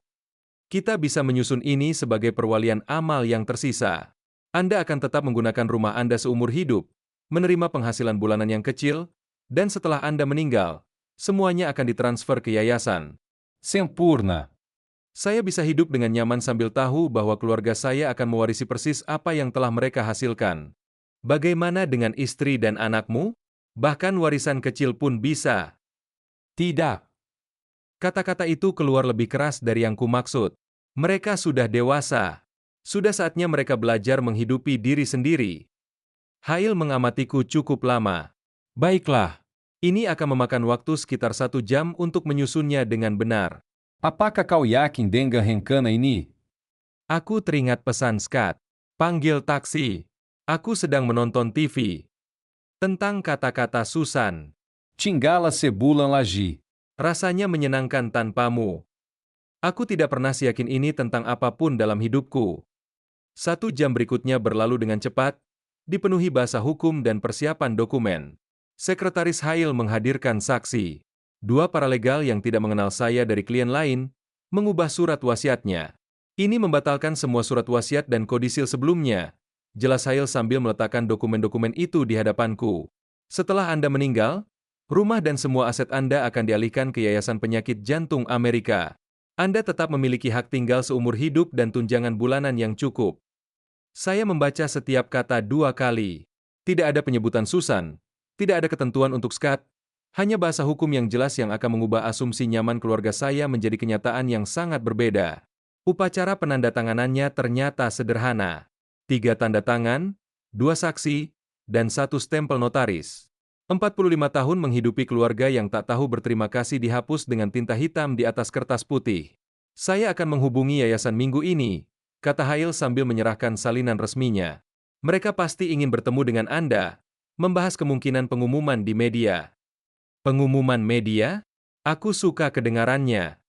Kita bisa menyusun ini sebagai perwalian amal yang tersisa. Anda akan tetap menggunakan rumah Anda seumur hidup, menerima penghasilan bulanan yang kecil, dan setelah Anda meninggal, semuanya akan ditransfer ke yayasan. Sempurna. Saya bisa hidup dengan nyaman sambil tahu bahwa keluarga saya akan mewarisi persis apa yang telah mereka hasilkan. Bagaimana dengan istri dan anakmu? Bahkan warisan kecil pun bisa. Tidak. Kata-kata itu keluar lebih keras dari yang kumaksud. Mereka sudah dewasa. Sudah saatnya mereka belajar menghidupi diri sendiri. Hail mengamatiku cukup lama. Baiklah. Ini akan memakan waktu sekitar 1 jam untuk menyusunnya dengan benar. Apakah kau yakin dengan rencana ini? Aku teringat pesan Scott. Panggil taksi. Aku sedang menonton TV. Tentang kata-kata Susan. Tingala sebulan lagi. Rasanya menyenangkan tanpamu. Aku tidak pernah yakin ini tentang apapun dalam hidupku. 1 jam berikutnya berlalu dengan cepat, dipenuhi bahasa hukum dan persiapan dokumen. Sekretaris Hail menghadirkan saksi. 2 paralegal yang tidak mengenal saya dari klien lain, mengubah surat wasiatnya. Ini membatalkan semua surat wasiat dan kodisil sebelumnya. Jelas Hail sambil meletakkan dokumen-dokumen itu di hadapanku. Setelah Anda meninggal, rumah dan semua aset Anda akan dialihkan ke Yayasan Penyakit Jantung Amerika. Anda tetap memiliki hak tinggal seumur hidup dan tunjangan bulanan yang cukup. Saya membaca setiap kata 2 kali. Tidak ada penyebutan Susan, tidak ada ketentuan untuk Scott, hanya bahasa hukum yang jelas yang akan mengubah asumsi nyaman keluarga saya menjadi kenyataan yang sangat berbeda. Upacara penandatanganannya ternyata sederhana. 3 tanda tangan, 2 saksi, dan 1 stempel notaris. 45 tahun menghidupi keluarga yang tak tahu berterima kasih dihapus dengan tinta hitam di atas kertas putih. Saya akan menghubungi yayasan minggu ini, kata Hail sambil menyerahkan salinan resminya. Mereka pasti ingin bertemu dengan Anda, membahas kemungkinan pengumuman di media. Pengumuman media? Aku suka kedengarannya.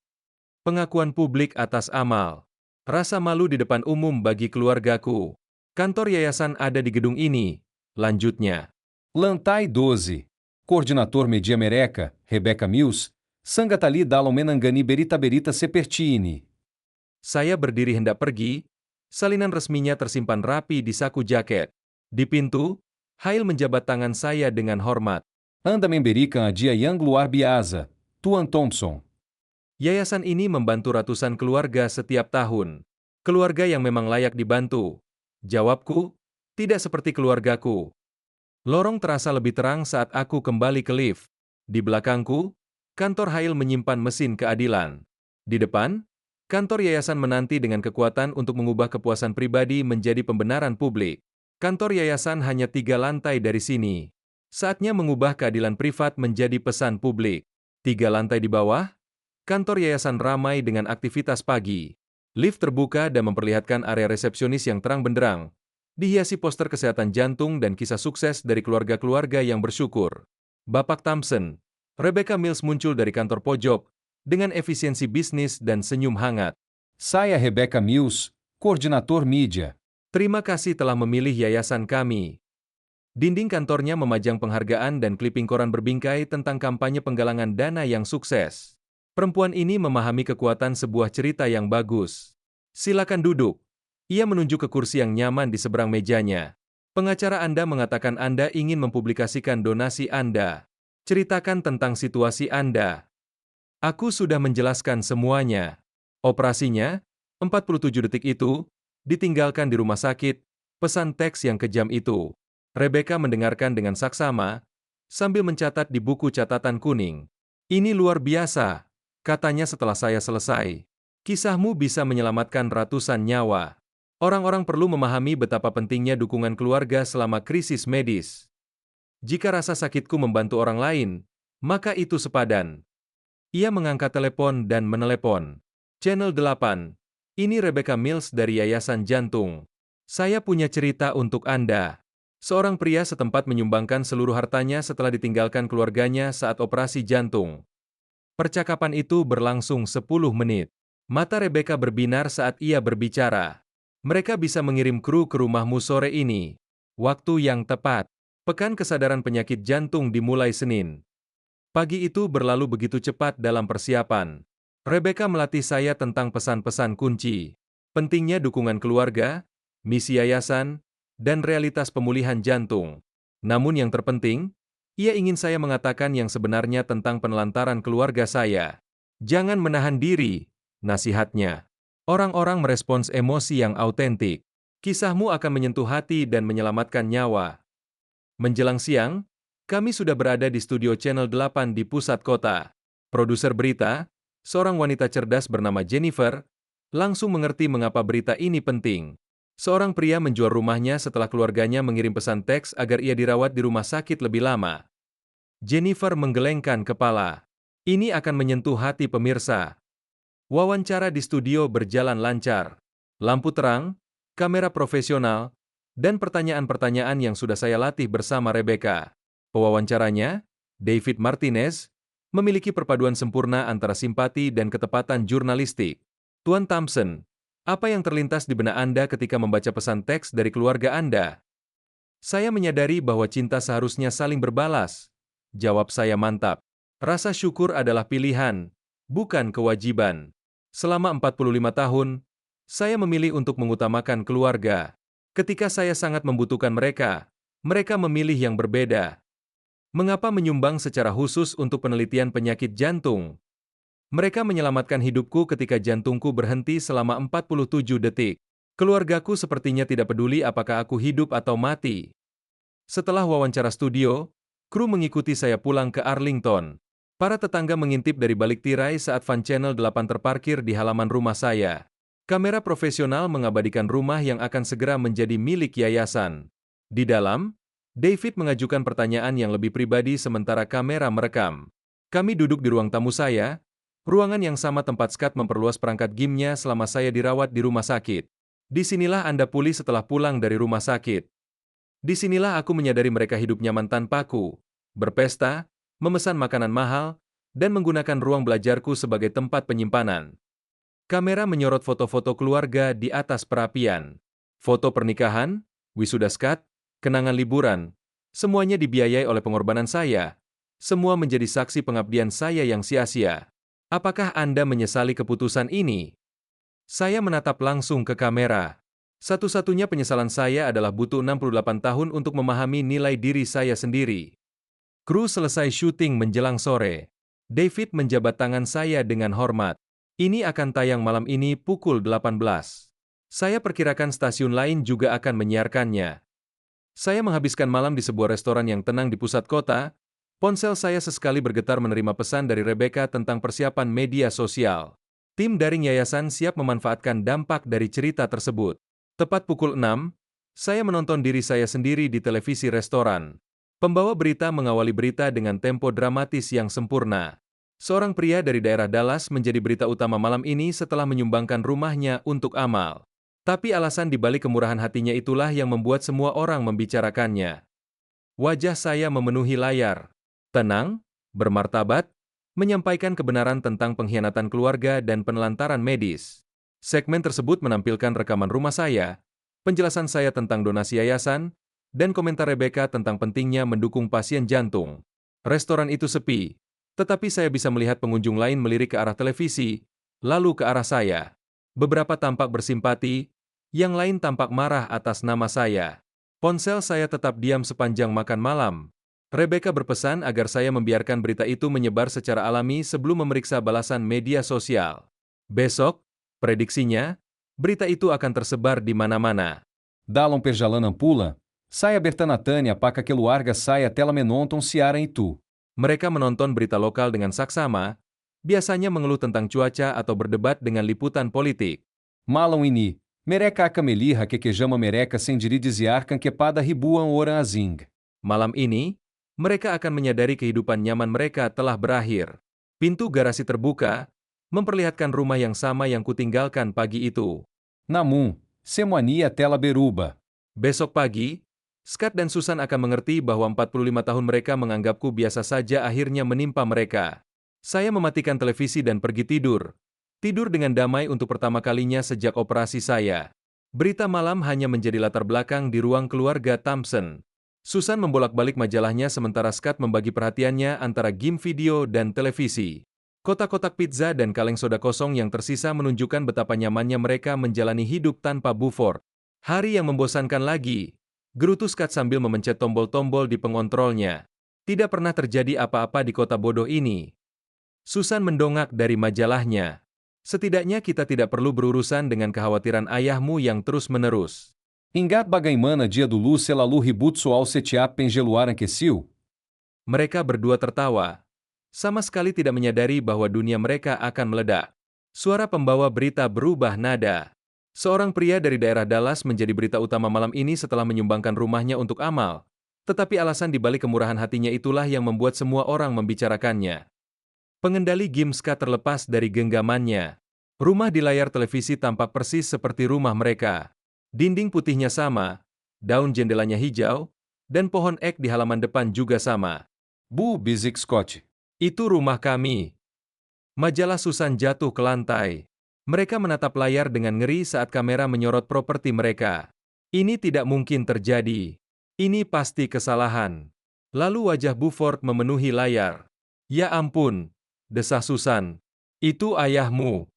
Pengakuan publik atas amal. Rasa malu di depan umum bagi keluargaku. Kantor yayasan ada di gedung ini, lanjutnya. Lantai 12. Coordenador Media Mereca, Rebecca Mills, Sangatali Dalon Menangani Berita Berita Sepertini. Saya berdiri hendak pergi, salinan resminya tersimpan rapi di saku jaket. Di pintu, Hail menjabat tangan saya dengan hormat. Anda memberikan a dia yang luar biasa, Tuan Thompson. Yayasan ini membantu ratusan keluarga setiap tahun. Keluarga yang memang layak dibantu. Jawabku, tidak seperti keluargaku. Lorong terasa lebih terang saat aku kembali ke lift. Di belakangku, kantor Hail menyimpan mesin keadilan. Di depan, kantor yayasan menanti dengan kekuatan untuk mengubah kepuasan pribadi menjadi pembenaran publik. Kantor yayasan hanya 3 lantai dari sini. Saatnya mengubah keadilan privat menjadi pesan publik. 3 lantai di bawah, kantor yayasan ramai dengan aktivitas pagi. Lift terbuka dan memperlihatkan area resepsionis yang terang benderang, dihiasi poster kesehatan jantung dan kisah sukses dari keluarga-keluarga yang bersyukur. Bapak Thompson, Rebecca Mills muncul dari kantor pojok, dengan efisiensi bisnis dan senyum hangat. Saya Rebecca Mills, Coordenador Media. Terima kasih telah memilih yayasan kami. Dinding kantornya memajang penghargaan dan kliping koran berbingkai tentang kampanye penggalangan dana yang sukses. Perempuan ini memahami kekuatan sebuah cerita yang bagus. Silakan duduk. Ia menunjuk ke kursi yang nyaman di seberang mejanya. Pengacara Anda mengatakan Anda ingin mempublikasikan donasi Anda. Ceritakan tentang situasi Anda. Aku sudah menjelaskan semuanya. Operasinya, 47 detik itu, ditinggalkan di rumah sakit, pesan teks yang kejam itu. Rebecca mendengarkan dengan saksama, sambil mencatat di buku catatan kuning. Ini luar biasa, katanya setelah saya selesai. Kisahmu bisa menyelamatkan ratusan nyawa. Orang-orang perlu memahami betapa pentingnya dukungan keluarga selama krisis medis. Jika rasa sakitku membantu orang lain, maka itu sepadan. Ia mengangkat telepon dan menelepon. Channel 8. Ini Rebecca Mills dari Yayasan Jantung. Saya punya cerita untuk Anda. Seorang pria setempat menyumbangkan seluruh hartanya setelah ditinggalkan keluarganya saat operasi jantung. Percakapan itu berlangsung 10 menit. Mata Rebecca berbinar saat ia berbicara. Mereka bisa mengirim kru ke rumahmu sore ini. Waktu yang tepat. Pekan kesadaran penyakit jantung dimulai Senin. Pagi itu berlalu begitu cepat dalam persiapan. Rebecca melatih saya tentang pesan-pesan kunci. Pentingnya dukungan keluarga, misi yayasan, dan realitas pemulihan jantung. Namun yang terpenting, ia ingin saya mengatakan yang sebenarnya tentang penelantaran keluarga saya. Jangan menahan diri, nasihatnya. Orang-orang merespons emosi yang autentik. Kisahmu akan menyentuh hati dan menyelamatkan nyawa. Menjelang siang, kami sudah berada di studio Channel 8 di pusat kota. Produser berita, seorang wanita cerdas bernama Jennifer, langsung mengerti mengapa berita ini penting. Seorang pria menjual rumahnya setelah keluarganya mengirim pesan teks agar ia dirawat di rumah sakit lebih lama. Jennifer menggelengkan kepala. Ini akan menyentuh hati pemirsa. Wawancara di studio berjalan lancar. Lampu terang, kamera profesional, dan pertanyaan-pertanyaan yang sudah saya latih bersama Rebecca. Pewawancaranya, David Martinez, memiliki perpaduan sempurna antara simpati dan ketepatan jurnalistik. Tuan Thompson, apa yang terlintas di benak Anda ketika membaca pesan teks dari keluarga Anda? Saya menyadari bahwa cinta seharusnya saling berbalas. Jawab saya mantap. Rasa syukur adalah pilihan, bukan kewajiban. Selama 45 tahun, saya memilih untuk mengutamakan keluarga. Ketika saya sangat membutuhkan mereka, mereka memilih yang berbeda. Mengapa menyumbang secara khusus untuk penelitian penyakit jantung? Mereka menyelamatkan hidupku ketika jantungku berhenti selama 47 detik. Keluargaku sepertinya tidak peduli apakah aku hidup atau mati. Setelah wawancara studio, kru mengikuti saya pulang ke Arlington. Para tetangga mengintip dari balik tirai saat van Channel 8 terparkir di halaman rumah saya. Kamera profesional mengabadikan rumah yang akan segera menjadi milik yayasan. Di dalam, David mengajukan pertanyaan yang lebih pribadi sementara kamera merekam. Kami duduk di ruang tamu saya, ruangan yang sama tempat Scott memperluas perangkat gymnya selama saya dirawat di rumah sakit. Disinilah Anda pulih setelah pulang dari rumah sakit. Disinilah aku menyadari mereka hidup nyaman tanpaku, berpesta, memesan makanan mahal, dan menggunakan ruang belajarku sebagai tempat penyimpanan. Kamera menyorot foto-foto keluarga di atas perapian. Foto pernikahan, wisuda Scott, kenangan liburan, semuanya dibiayai oleh pengorbanan saya. Semua menjadi saksi pengabdian saya yang sia-sia. Apakah Anda menyesali keputusan ini? Saya menatap langsung ke kamera. Satu-satunya penyesalan saya adalah butuh 68 tahun untuk memahami nilai diri saya sendiri. Kru selesai syuting menjelang sore. David menjabat tangan saya dengan hormat. Ini akan tayang malam ini pukul 18. Saya perkirakan stasiun lain juga akan menyiarkannya. Saya menghabiskan malam di sebuah restoran yang tenang di pusat kota. Ponsel saya sesekali bergetar menerima pesan dari Rebecca tentang persiapan media sosial. Tim daring yayasan siap memanfaatkan dampak dari cerita tersebut. Tepat pukul 6, saya menonton diri saya sendiri di televisi restoran. Pembawa berita mengawali berita dengan tempo dramatis yang sempurna. Seorang pria dari daerah Dallas menjadi berita utama malam ini setelah menyumbangkan rumahnya untuk amal. Tapi alasan di balik kemurahan hatinya itulah yang membuat semua orang membicarakannya. Wajah saya memenuhi layar. Tenang, bermartabat, menyampaikan kebenaran tentang pengkhianatan keluarga dan penelantaran medis. Segmen tersebut menampilkan rekaman rumah saya, penjelasan saya tentang donasi yayasan, dan komentar Rebecca tentang pentingnya mendukung pasien jantung. Restoran itu sepi, tetapi saya bisa melihat pengunjung lain melirik ke arah televisi, lalu ke arah saya. Beberapa tampak bersimpati, yang lain tampak marah atas nama saya. Ponsel saya tetap diam sepanjang makan malam. Rebecca berpesan agar saya membiarkan berita itu menyebar secara alami sebelum memeriksa balasan media sosial. Besok, prediksinya, berita itu akan tersebar di mana-mana. Dallon Perjalanan pula, sai aberta Tânia para que Luarga saia tela menonton Ciara e tu. Mereka menonton berita lokal dengan saksama, Biasanya mengeluh tentang cuaca atau berdebat dengan liputan politik. Malam ini, mereka akan melihat kekejama mereka sendiri disiarkan kepada ribuan orang asing. Malam ini, mereka akan menyadari kehidupan nyaman mereka telah berakhir. Pintu garasi terbuka, memperlihatkan rumah yang sama yang kutinggalkan pagi itu. Namun, semua tela beruba. Besok pagi, Scott dan Susan akan mengerti bahwa 45 tahun mereka menganggapku biasa saja akhirnya menimpa mereka. Saya mematikan televisi dan pergi tidur. Tidur dengan damai untuk pertama kalinya sejak operasi saya. Berita malam hanya menjadi latar belakang di ruang keluarga Thompson. Susan membolak-balik majalahnya sementara Scott membagi perhatiannya antara game video dan televisi. Kotak-kotak pizza dan kaleng soda kosong yang tersisa menunjukkan betapa nyamannya mereka menjalani hidup tanpa Buford. Hari yang membosankan lagi, gerutu Scott sambil memencet tombol-tombol di pengontrolnya. Tidak pernah terjadi apa-apa di kota bodoh ini. Susan mendongak dari majalahnya. Setidaknya kita tidak perlu berurusan dengan kekhawatiran ayahmu yang terus-menerus. Ingat bagaimana dia dulu selalu ribut soal setiap pengeluaran kecil? Mereka berdua tertawa. Sama sekali tidak menyadari bahwa dunia mereka akan meledak. Suara pembawa berita berubah nada. Seorang pria dari daerah Dallas menjadi berita utama malam ini setelah menyumbangkan rumahnya untuk amal. Tetapi alasan dibalik kemurahan hatinya itulah yang membuat semua orang membicarakannya. Pengendali game Scott terlepas dari genggamannya. Rumah di layar televisi tampak persis seperti rumah mereka. Dinding putihnya sama, daun jendelanya hijau, dan pohon ek di halaman depan juga sama. Bu, bisik Scott. Itu rumah kami. Majalah Susan jatuh ke lantai. Mereka menatap layar dengan ngeri saat kamera menyorot properti mereka. Ini tidak mungkin terjadi. Ini pasti kesalahan. Lalu wajah Buford memenuhi layar. Ya ampun, desah Susan. Itu ayahmu.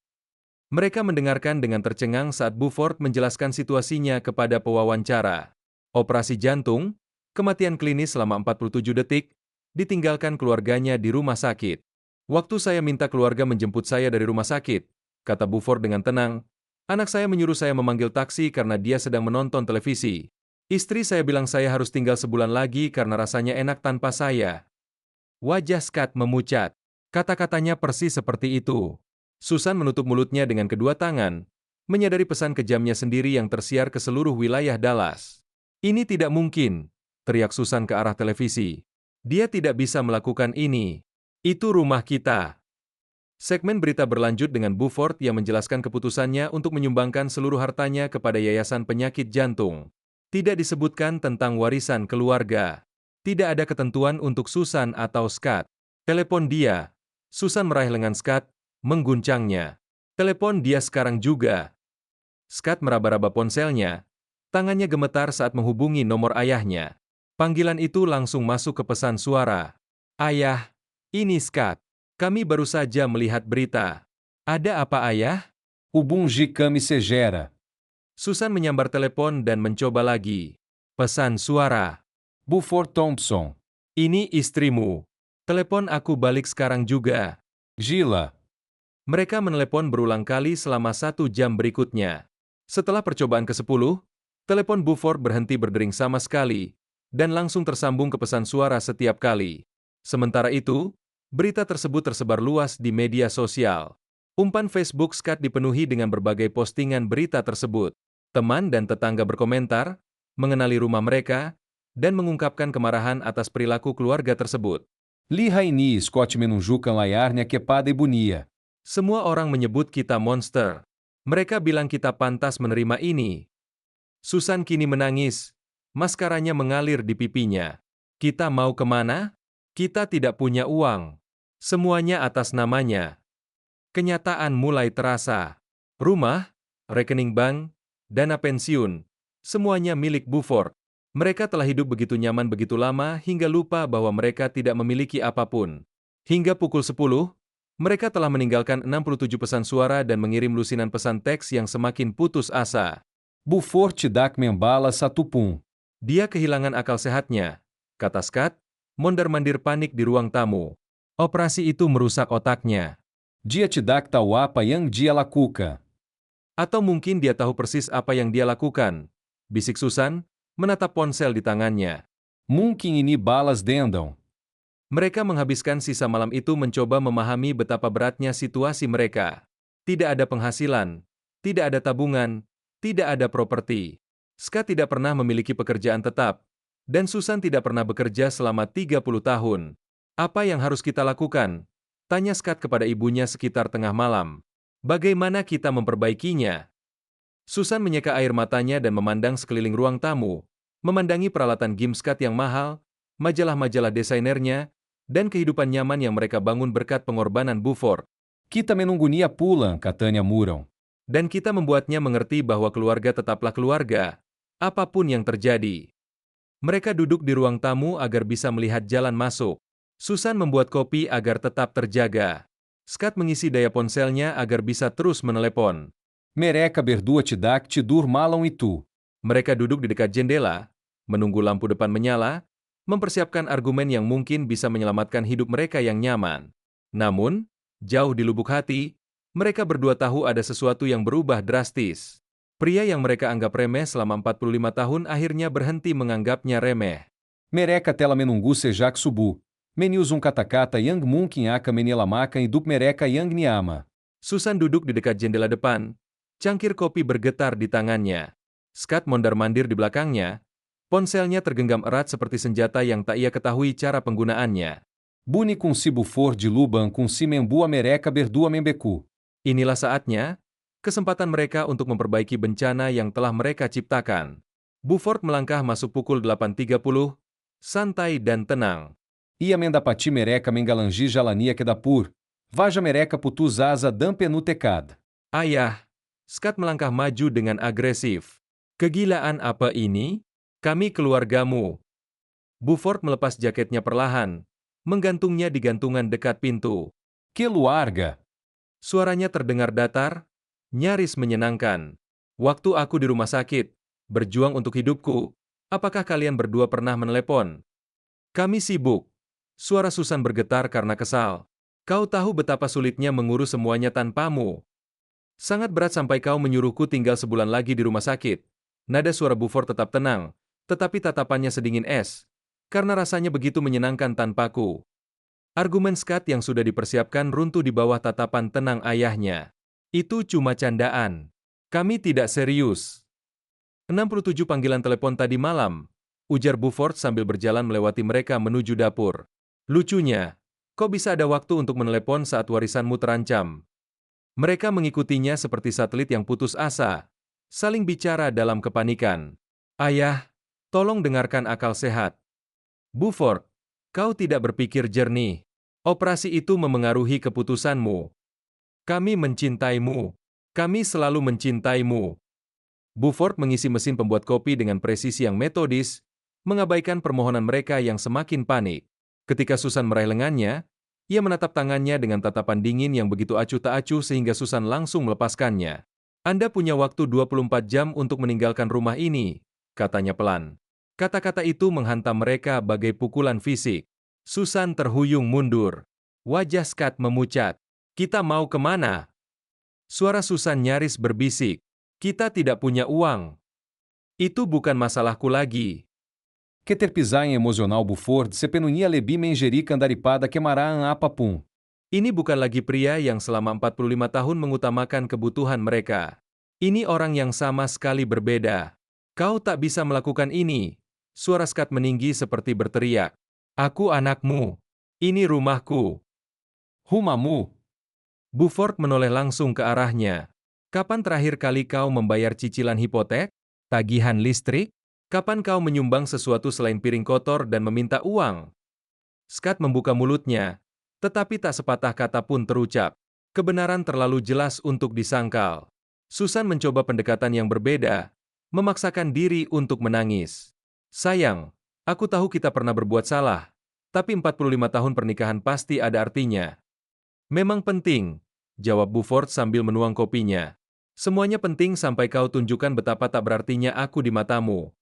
Mereka mendengarkan dengan tercengang saat Buford menjelaskan situasinya kepada pewawancara. Operasi jantung, kematian klinis selama 47 detik, ditinggalkan keluarganya di rumah sakit. Waktu saya minta keluarga menjemput saya dari rumah sakit, kata Buford dengan tenang, anak saya menyuruh saya memanggil taksi karena dia sedang menonton televisi. Istri saya bilang saya harus tinggal sebulan lagi karena rasanya enak tanpa saya. Wajah Scott memucat. Kata-katanya persis seperti itu. Susan menutup mulutnya dengan kedua tangan, menyadari pesan kejamnya sendiri yang tersiar ke seluruh wilayah Dallas. Ini tidak mungkin, teriak Susan ke arah televisi. Dia tidak bisa melakukan ini. Itu rumah kita. Segmen berita berlanjut dengan Buford yang menjelaskan keputusannya untuk menyumbangkan seluruh hartanya kepada Yayasan Penyakit Jantung. Tidak disebutkan tentang warisan keluarga. Tidak ada ketentuan untuk Susan atau Scott. Telepon dia. Susan meraih lengan Scott, mengguncangnya. Telepon dia sekarang juga. Scott meraba-raba ponselnya. Tangannya gemetar saat menghubungi nomor ayahnya. Panggilan itu langsung masuk ke pesan suara. Ayah, ini Scott. Kami baru saja melihat berita. Ada apa ayah? Ubun Jikami Segera. Susan menyambar telepon dan mencoba lagi. Pesan suara. Buford Thompson. Ini istrimu. Telepon aku balik sekarang juga. Gila. Mereka menelepon berulang kali selama 1 jam berikutnya. Setelah percobaan ke-10, telepon Buford berhenti berdering sama sekali, dan langsung tersambung ke pesan suara setiap kali. Sementara itu, berita tersebut tersebar luas di media sosial. Umpan Facebook Scott dipenuhi dengan berbagai postingan berita tersebut. Teman dan tetangga berkomentar, mengenali rumah mereka, dan mengungkapkan kemarahan atas perilaku keluarga tersebut. Liha ini Scott menunjukkan layarnya kepada ibunya. Semua orang menyebut kita monster. Mereka bilang kita pantas menerima ini. Susan kini menangis. Maskaranya mengalir di pipinya. Kita mau kemana? Kita tidak punya uang. Semuanya atas namanya. Kenyataan mulai terasa. Rumah, rekening bank, dana pensiun, semuanya milik Buford. Mereka telah hidup begitu nyaman begitu lama hingga lupa bahwa mereka tidak memiliki apapun. Hingga pukul 10, mereka telah meninggalkan 67 pesan suara dan mengirim lusinan pesan teks yang semakin putus asa. Buford tidak membalas satupun. Dia kehilangan akal sehatnya, kata Scott, mondar-mandir panik di ruang tamu. Operasi itu merusak otaknya. Dia tidak tahu apa yang dia lakukan. Atau mungkin dia tahu persis apa yang dia lakukan, bisik Susan, menatap ponsel di tangannya. Mungkin ini balas dendam. Mereka menghabiskan sisa malam itu mencoba memahami betapa beratnya situasi mereka. Tidak ada penghasilan, tidak ada tabungan, tidak ada properti. Scott tidak pernah memiliki pekerjaan tetap, dan Susan tidak pernah bekerja selama 30 tahun. Apa yang harus kita lakukan? Tanya Scott kepada ibunya sekitar tengah malam. Bagaimana kita memperbaikinya? Susan menyeka air matanya dan memandang sekeliling ruang tamu, memandangi peralatan game Scott yang mahal, majalah-majalah desainernya, dan kehidupan nyaman yang mereka bangun berkat pengorbanan Buford. Kita menunggunia pulang, katanya Murong. Dan kita membuatnya mengerti bahwa keluarga tetaplah keluarga, apapun yang terjadi. Mereka duduk di ruang tamu agar bisa melihat jalan masuk. Susan membuat kopi agar tetap terjaga. Scott mengisi daya ponselnya agar bisa terus menelepon. Mereka berdua tidak tidur malam itu. Mereka duduk di dekat jendela, menunggu lampu depan menyala, mempersiapkan argumen yang mungkin bisa menyelamatkan hidup mereka yang nyaman. Namun, jauh di lubuk hati, mereka berdua tahu ada sesuatu yang berubah drastis. Pria yang mereka anggap remeh selama 45 tahun akhirnya berhenti menganggapnya remeh. Mereka telah menunggu sejak subuh. Menius kata-kata yang mungkin akan menyelamatkan hidup mereka yang nyama. Susan duduk di dekat jendela depan, cangkir kopi bergetar di tangannya. Scott mondar-mandir di belakangnya, ponselnya tergenggam erat seperti senjata yang tak ia ketahui cara penggunaannya. Buni com si Buford de Luban com si membu mereka berdua membeku. Inilah saatnya, kesempatan mereka untuk memperbaiki bencana yang telah mereka ciptakan. Buford melangkah masuk pukul 8.30, santai dan tenang. Ia mendapati mereka mengalangi jalania que dapur. Vaja mereka putus asa dan penutecad. Ayah, Scott melangkah maju dengan agresif. Kegilaan apa ini? Kami keluargamu. Buford melepas jaketnya perlahan, menggantungnya di gantungan dekat pintu. Keluarga. Suaranya terdengar datar, nyaris menyenangkan. Waktu aku di rumah sakit, berjuang untuk hidupku, apakah kalian berdua pernah menelepon? Kami sibuk. Suara Susan bergetar karena kesal. Kau tahu betapa sulitnya mengurus semuanya tanpamu. Sangat berat sampai kau menyuruhku tinggal sebulan lagi di rumah sakit. Nada suara Buford tetap tenang, tetapi tatapannya sedingin es, karena rasanya begitu menyenangkan tanpaku. Argumen Scott yang sudah dipersiapkan runtuh di bawah tatapan tenang ayahnya. Itu cuma candaan. Kami tidak serius. 67 panggilan telepon tadi malam, ujar Buford sambil berjalan melewati mereka menuju dapur. Lucunya, kok bisa ada waktu untuk menelepon saat warisanmu terancam? Mereka mengikutinya seperti satelit yang putus asa, saling bicara dalam kepanikan. Ayah, tolong dengarkan akal sehat. Buford, kau tidak berpikir jernih. Operasi itu memengaruhi keputusanmu. Kami mencintaimu. Kami selalu mencintaimu. Buford mengisi mesin pembuat kopi dengan presisi yang metodis, mengabaikan permohonan mereka yang semakin panik. Ketika Susan meraih lengannya, ia menatap tangannya dengan tatapan dingin yang begitu acuh tak acuh sehingga Susan langsung melepaskannya. Anda punya waktu 24 jam untuk meninggalkan rumah ini, katanya pelan. Kata-kata itu menghantam mereka bagai pukulan fisik. Susan terhuyung mundur. Wajah Scott memucat. Kita mau kemana? Suara Susan nyaris berbisik. Kita tidak punya uang. Itu bukan masalahku lagi. Keterpisar em emocional Buford se penunia lebi menjerica andaripada quemará apapum. Ini bukan lagi pria yang selama 45 tahun mengutamakan kebutuhan mereka. Ini orang yang sama sekali berbeda. Kau tak bisa melakukan ini. Suara Scott meninggi seperti berteriak. Aku anakmu. Ini rumahku. Rumamu. Buford menoleh langsung ke arahnya. Kapan terakhir kali kau membayar cicilan hipotek? Tagihan listrik? Kapan kau menyumbang sesuatu selain piring kotor dan meminta uang? Scott membuka mulutnya, tetapi tak sepatah kata pun terucap. Kebenaran terlalu jelas untuk disangkal. Susan mencoba pendekatan yang berbeda, memaksakan diri untuk menangis. Sayang, aku tahu kita pernah berbuat salah, tapi 45 tahun pernikahan pasti ada artinya. Memang penting, jawab Buford sambil menuang kopinya. Semuanya penting sampai kau tunjukkan betapa tak berartinya aku di matamu.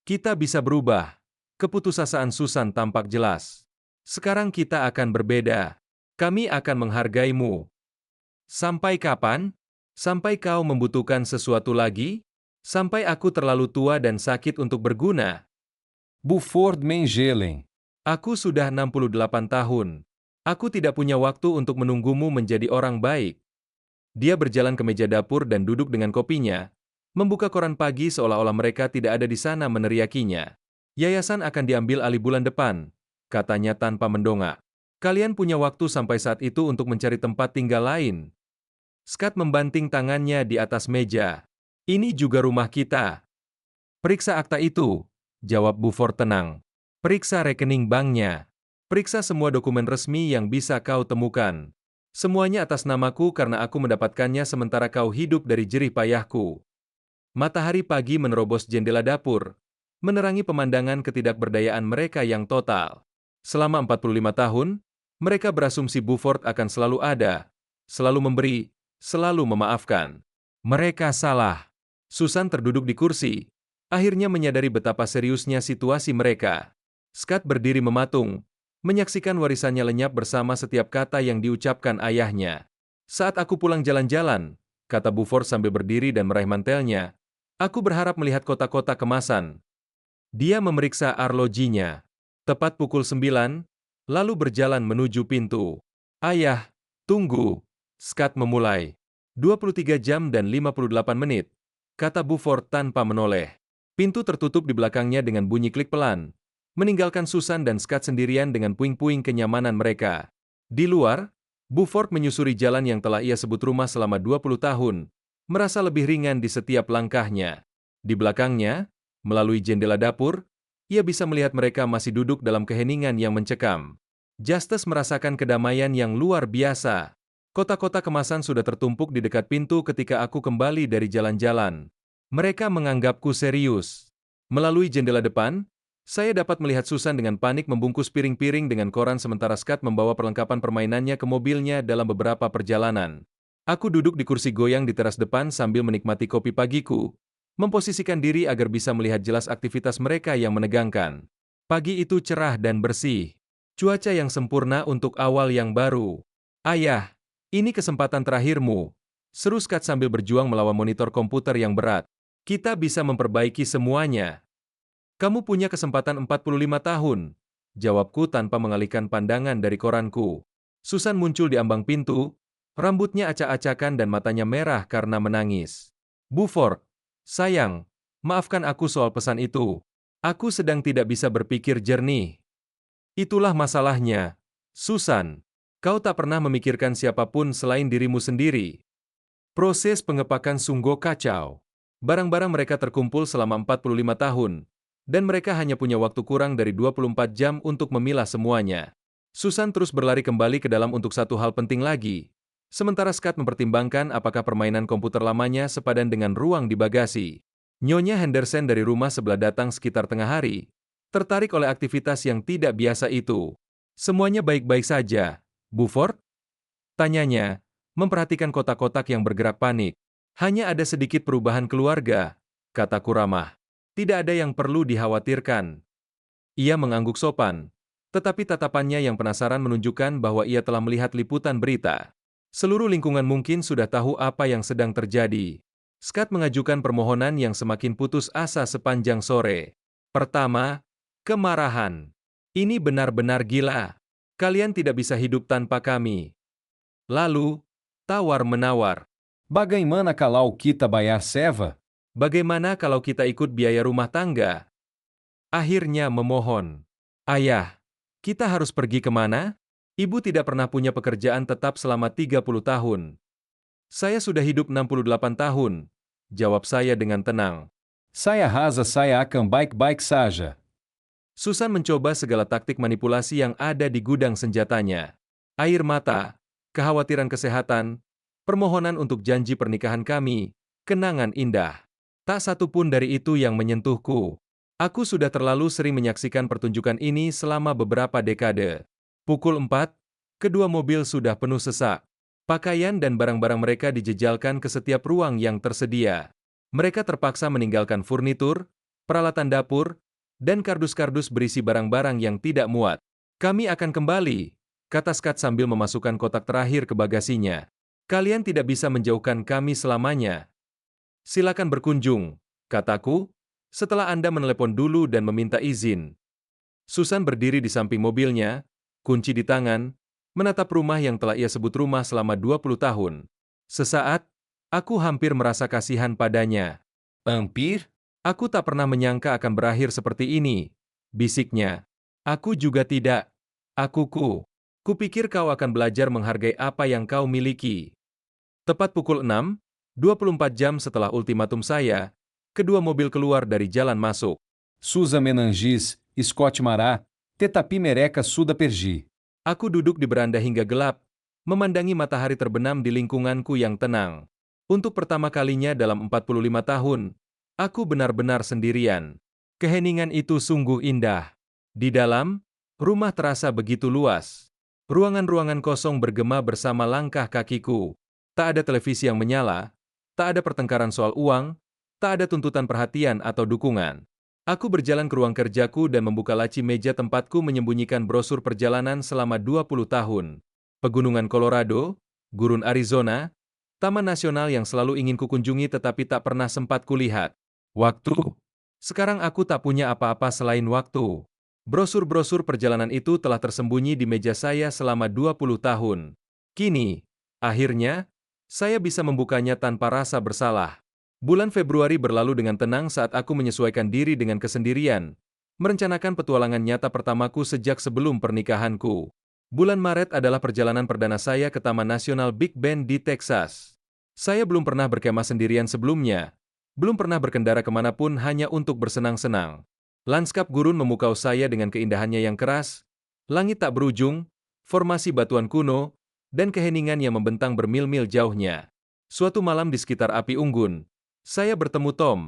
Kita bisa berubah. Keputusasaan Susan tampak jelas. Sekarang kita akan berbeda. Kami akan menghargaimu. Sampai kapan? Sampai kau membutuhkan sesuatu lagi? Sampai aku terlalu tua dan sakit untuk berguna. Buford Mengelen. Aku sudah 68 tahun. Aku tidak punya waktu untuk menunggumu menjadi orang baik. Dia berjalan ke meja dapur dan duduk dengan kopinya, membuka koran pagi seolah-olah mereka tidak ada di sana meneriakinya. Yayasan akan diambil alih bulan depan, katanya tanpa mendongak. Kalian punya waktu sampai saat itu untuk mencari tempat tinggal lain. Scott membanting tangannya di atas meja. Ini juga rumah kita. Periksa akta itu, jawab Buford tenang. Periksa rekening banknya. Periksa semua dokumen resmi yang bisa kau temukan. Semuanya atas namaku karena aku mendapatkannya sementara kau hidup dari jerih payahku. Matahari pagi menerobos jendela dapur, menerangi pemandangan ketidakberdayaan mereka yang total. Selama 45 tahun, mereka berasumsi Buford akan selalu ada, selalu memberi, selalu memaafkan. Mereka salah. Susan terduduk di kursi, akhirnya menyadari betapa seriusnya situasi mereka. Scott berdiri mematung, menyaksikan warisannya lenyap bersama setiap kata yang diucapkan ayahnya. Saat aku pulang jalan-jalan, kata Buford sambil berdiri dan meraih mantelnya, aku berharap melihat kotak-kotak kemasan. Dia memeriksa arlojinya. Tepat pukul 9, lalu berjalan menuju pintu. Ayah, tunggu. Scott memulai. 23 jam dan 58 menit, kata Buford tanpa menoleh. Pintu tertutup di belakangnya dengan bunyi klik pelan, meninggalkan Susan dan Scott sendirian dengan puing-puing kenyamanan mereka. Di luar, Buford menyusuri jalan yang telah ia sebut rumah selama 20 tahun, merasa lebih ringan di setiap langkahnya. Di belakangnya, melalui jendela dapur, ia bisa melihat mereka masih duduk dalam keheningan yang mencekam. Justus merasakan kedamaian yang luar biasa. Kotak-kotak kemasan sudah tertumpuk di dekat pintu ketika aku kembali dari jalan-jalan. Mereka menganggapku serius. Melalui jendela depan, saya dapat melihat Susan dengan panik membungkus piring-piring dengan koran sementara Scott membawa perlengkapan permainannya ke mobilnya dalam beberapa perjalanan. Aku duduk di kursi goyang di teras depan sambil menikmati kopi pagiku, memposisikan diri agar bisa melihat jelas aktivitas mereka yang menegangkan. Pagi itu cerah dan bersih. Cuaca yang sempurna untuk awal yang baru. Ayah, ini kesempatan terakhirmu, seru Scott sambil berjuang melawan monitor komputer yang berat. Kita bisa memperbaiki semuanya. Kamu punya kesempatan 45 tahun, jawabku tanpa mengalihkan pandangan dari koranku. Susan muncul di ambang pintu, rambutnya acak-acakan dan matanya merah karena menangis. Buford, sayang, maafkan aku soal pesan itu. Aku sedang tidak bisa berpikir jernih. Itulah masalahnya, Susan. Kau tak pernah memikirkan siapapun selain dirimu sendiri. Proses pengepakan sungguh kacau. Barang-barang mereka terkumpul selama 45 tahun, dan mereka hanya punya waktu kurang dari 24 jam untuk memilah semuanya. Susan terus berlari kembali ke dalam untuk satu hal penting lagi, sementara Scott mempertimbangkan apakah permainan komputer lamanya sepadan dengan ruang di bagasi. Nyonya Henderson dari rumah sebelah datang sekitar tengah hari, tertarik oleh aktivitas yang tidak biasa itu. Semuanya baik-baik saja, Buford? Tanyanya, memperhatikan kotak-kotak yang bergerak panik. Hanya ada sedikit perubahan keluarga, kataku ramah. Tidak ada yang perlu dikhawatirkan. Ia mengangguk sopan, tetapi tatapannya yang penasaran menunjukkan bahwa ia telah melihat liputan berita. Seluruh lingkungan mungkin sudah tahu apa yang sedang terjadi. Scott mengajukan permohonan yang semakin putus asa sepanjang sore. Pertama, kemarahan. Ini benar-benar gila. Kalian tidak bisa hidup tanpa kami. Lalu, tawar-menawar. Bagaimana kalau kita bayar sewa? Bagaimana kalau kita ikut biaya rumah tangga? Akhirnya memohon. Ayah, kita harus pergi kemana? Ibu tidak pernah punya pekerjaan tetap selama 30 tahun. Saya sudah hidup 68 tahun, jawab saya dengan tenang. Saya rasa saya akan baik-baik saja. Susan mencoba segala taktik manipulasi yang ada di gudang senjatanya. Air mata, kekhawatiran kesehatan, permohonan untuk janji pernikahan kami, kenangan indah. Tak satu pun dari itu yang menyentuhku. Aku sudah terlalu sering menyaksikan pertunjukan ini selama beberapa dekade. Pukul 4, kedua mobil sudah penuh sesak. Pakaian dan barang-barang mereka dijejalkan ke setiap ruang yang tersedia. Mereka terpaksa meninggalkan furnitur, peralatan dapur, dan kardus-kardus berisi barang-barang yang tidak muat. Kami akan kembali, kata Scott sambil memasukkan kotak terakhir ke bagasinya. Kalian tidak bisa menjauhkan kami selamanya. Silakan berkunjung, kataku, setelah Anda menelepon dulu dan meminta izin. Susan berdiri di samping mobilnya, kunci di tangan, menatap rumah yang telah ia sebut rumah selama 20 tahun. Sesaat, aku hampir merasa kasihan padanya. Ampir? Aku tak pernah menyangka akan berakhir seperti ini, bisiknya. Aku juga tidak. Kupikir kau akan belajar menghargai apa yang kau miliki. Tepat pukul 6, 24 jam setelah ultimatum saya, kedua mobil keluar dari jalan masuk. Susa Menangis, Scott Mará, Tetapi Mereca Suda Pergi. Aku duduk di beranda hingga gelap, memandangi matahari terbenam di lingkunganku yang tenang. Untuk pertama kalinya dalam 45 tahun, aku benar-benar sendirian. Keheningan itu sungguh indah. Di dalam, rumah terasa begitu luas. Ruangan-ruangan kosong bergema bersama langkah kakiku. Tak ada televisi yang menyala, tak ada pertengkaran soal uang, tak ada tuntutan perhatian atau dukungan. Aku berjalan ke ruang kerjaku dan membuka laci meja tempatku menyembunyikan brosur perjalanan selama 20 tahun. Pegunungan Colorado, gurun Arizona, taman nasional yang selalu ingin kukunjungi tetapi tak pernah sempat kulihat. Waktu. Sekarang aku tak punya apa-apa selain waktu. Brosur-brosur perjalanan itu telah tersembunyi di meja saya selama 20 tahun. Kini, akhirnya, saya bisa membukanya tanpa rasa bersalah. Bulan Februari berlalu dengan tenang saat aku menyesuaikan diri dengan kesendirian, merencanakan petualangan nyata pertamaku sejak sebelum pernikahanku. Bulan Maret adalah perjalanan perdana saya ke Taman Nasional Big Bend di Texas. Saya belum pernah berkemah sendirian sebelumnya, belum pernah berkendara kemanapun hanya untuk bersenang-senang. Lanskap gurun memukau saya dengan keindahannya yang keras, langit tak berujung, formasi batuan kuno, dan keheningan yang membentang bermil-mil jauhnya. Suatu malam di sekitar api unggun, saya bertemu Tom,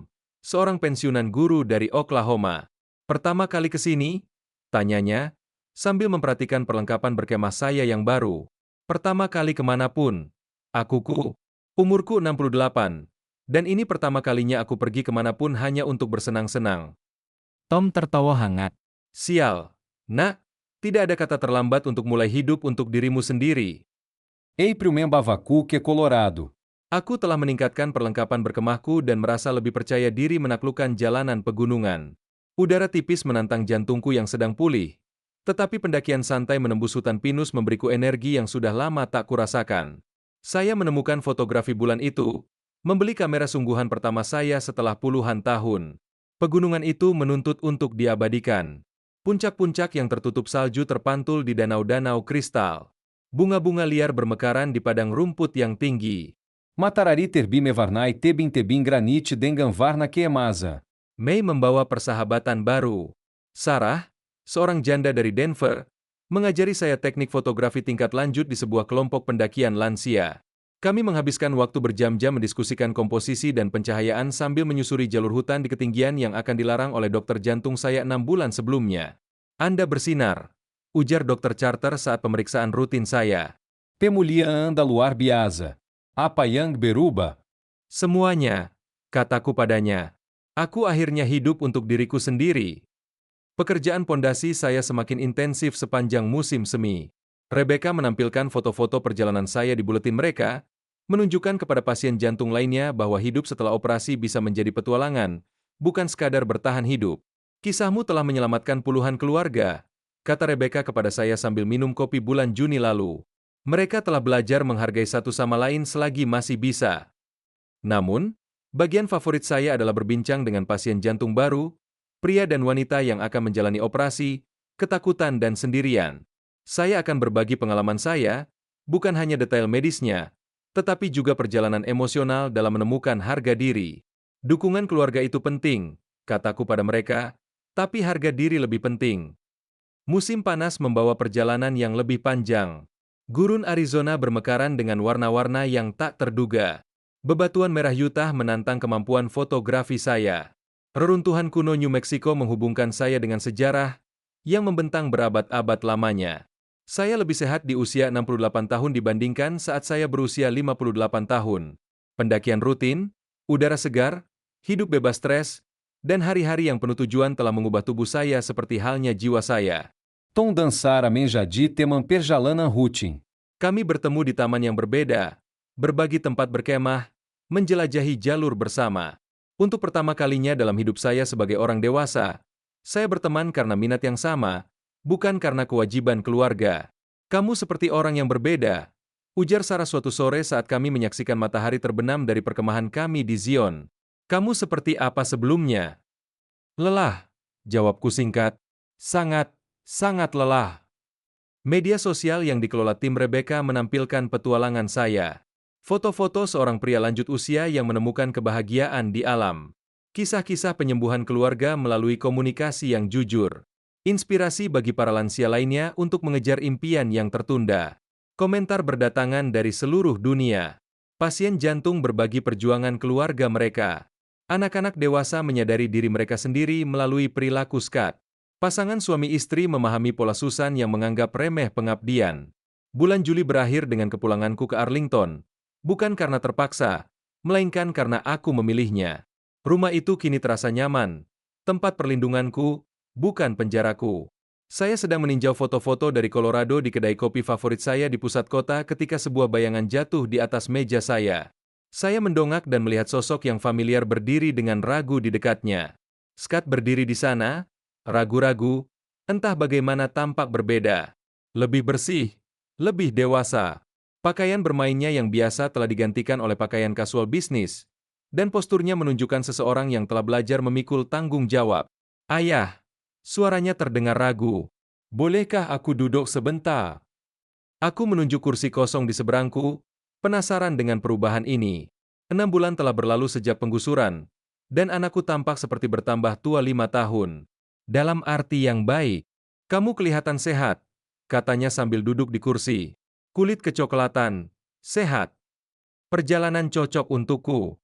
seorang pensiunan guru dari Oklahoma. Pertama kali ke sini? Tanyanya, sambil memperhatikan perlengkapan berkemah saya yang baru. Pertama kali kemanapun. Umurku 68, dan ini pertama kalinya aku pergi kemanapun hanya untuk bersenang-senang. Tom tertawa hangat. Sial, nak, tidak ada kata terlambat untuk mulai hidup untuk dirimu sendiri. Ei pro Membavacu que Colorado. Aku telah meningkatkan perlengkapan berkemahku dan merasa lebih percaya diri menaklukkan jalanan pegunungan. Udara tipis menantang jantungku yang sedang pulih, tetapi pendakian santai menembus hutan pinus memberiku energi yang sudah lama tak kurasakan. Saya menemukan fotografi bulan itu, membeli kamera sungguhan pertama saya setelah puluhan tahun. Pegunungan itu menuntut untuk diabadikan. Puncak-puncak yang tertutup salju terpantul di danau-danau kristal. Bunga-bunga liar bermekaran di padang rumput yang tinggi. Matarari Terbi Mevarnai Tebin Tebin Granite Denganvarna Keemaza. Mei membawa persahabatan baru. Sarah, seorang janda dari Denver, mengajari saya teknik fotografi tingkat lanjut di sebuah kelompok pendakian lansia. Kami menghabiskan waktu berjam-jam mendiskusikan komposisi dan pencahayaan sambil menyusuri jalur hutan di ketinggian yang akan dilarang oleh dokter jantung saya 6 bulan sebelumnya. Anda bersinar, ujar dokter Charter saat pemeriksaan rutin saya. Pemulia anda luar biasa. Apa yang beruba? Semuanya, kataku padanya. Aku akhirnya hidup untuk diriku sendiri. Pekerjaan pondasi saya semakin intensif sepanjang musim semi. Rebecca menampilkan foto-foto perjalanan saya di buletin mereka, menunjukkan kepada pasien jantung lainnya bahwa hidup setelah operasi bisa menjadi petualangan, bukan sekadar bertahan hidup. Kisahmu telah menyelamatkan puluhan keluarga, kata Rebecca kepada saya sambil minum kopi bulan Juni lalu. Mereka telah belajar menghargai satu sama lain selagi masih bisa. Namun, bagian favorit saya adalah berbincang dengan pasien jantung baru, pria dan wanita yang akan menjalani operasi, ketakutan dan sendirian. Saya akan berbagi pengalaman saya, bukan hanya detail medisnya, tetapi juga perjalanan emosional dalam menemukan harga diri. Dukungan keluarga itu penting, kataku pada mereka, tapi harga diri lebih penting. Musim panas membawa perjalanan yang lebih panjang. Gurun Arizona bermekaran dengan warna-warna yang tak terduga. Bebatuan merah Utah menantang kemampuan fotografi saya. Reruntuhan kuno New Mexico menghubungkan saya dengan sejarah yang membentang berabad-abad lamanya. Saya lebih sehat di usia 68 tahun dibandingkan saat saya berusia 58 tahun. Pendakian rutin, udara segar, hidup bebas stres, dan hari-hari yang penuh tujuan telah mengubah tubuh saya seperti halnya jiwa saya. Tom dançar a menjadi teman perjalanan rutin. Kami bertemu di taman yang berbeda, berbagi tempat berkemah, menjelajahi jalur bersama. Untuk pertama kalinya dalam hidup saya sebagai orang dewasa, Saya berteman karena minat yang sama, bukan karena kewajiban keluarga. Kamu seperti orang yang berbeda, ujar Sarah suatu sore saat kami menyaksikan matahari terbenam dari perkemahan kami di Zion. Kamu seperti apa sebelumnya? Lelah, jawabku singkat. Sangat, sangat lelah. Media sosial yang dikelola tim Rebecca menampilkan petualangan saya. Foto-foto seorang pria lanjut usia yang menemukan kebahagiaan di alam. Kisah-kisah penyembuhan keluarga melalui komunikasi yang jujur. Inspirasi bagi para lansia lainnya untuk mengejar impian yang tertunda. Komentar berdatangan dari seluruh dunia. Pasien jantung berbagi perjuangan keluarga mereka. Anak-anak dewasa menyadari diri mereka sendiri melalui perilaku Scott. Pasangan suami istri memahami pola Susan yang menganggap remeh pengabdian. Bulan Juli berakhir dengan kepulanganku ke Arlington. Bukan karena terpaksa, melainkan karena aku memilihnya. Rumah itu kini terasa nyaman. Tempat perlindunganku, bukan penjaraku. Saya sedang meninjau foto-foto dari Colorado di kedai kopi favorit saya di pusat kota ketika sebuah bayangan jatuh di atas meja saya. Saya mendongak dan melihat sosok yang familiar berdiri dengan ragu di dekatnya. Scott berdiri di sana, ragu-ragu, entah bagaimana tampak berbeda. Lebih bersih, lebih dewasa. Pakaian bermainnya yang biasa telah digantikan oleh pakaian kasual bisnis, dan posturnya menunjukkan seseorang yang telah belajar memikul tanggung jawab. Ayah, suaranya terdengar ragu. Bolehkah aku duduk sebentar? Aku menunjuk kursi kosong di seberangku, penasaran dengan perubahan ini. 6 bulan telah berlalu sejak penggusuran, dan anakku tampak seperti bertambah tua 5 tahun. Dalam arti yang baik, kamu kelihatan sehat, katanya sambil duduk di kursi. Kulit kecoklatan, sehat. Perjalanan cocok untukku.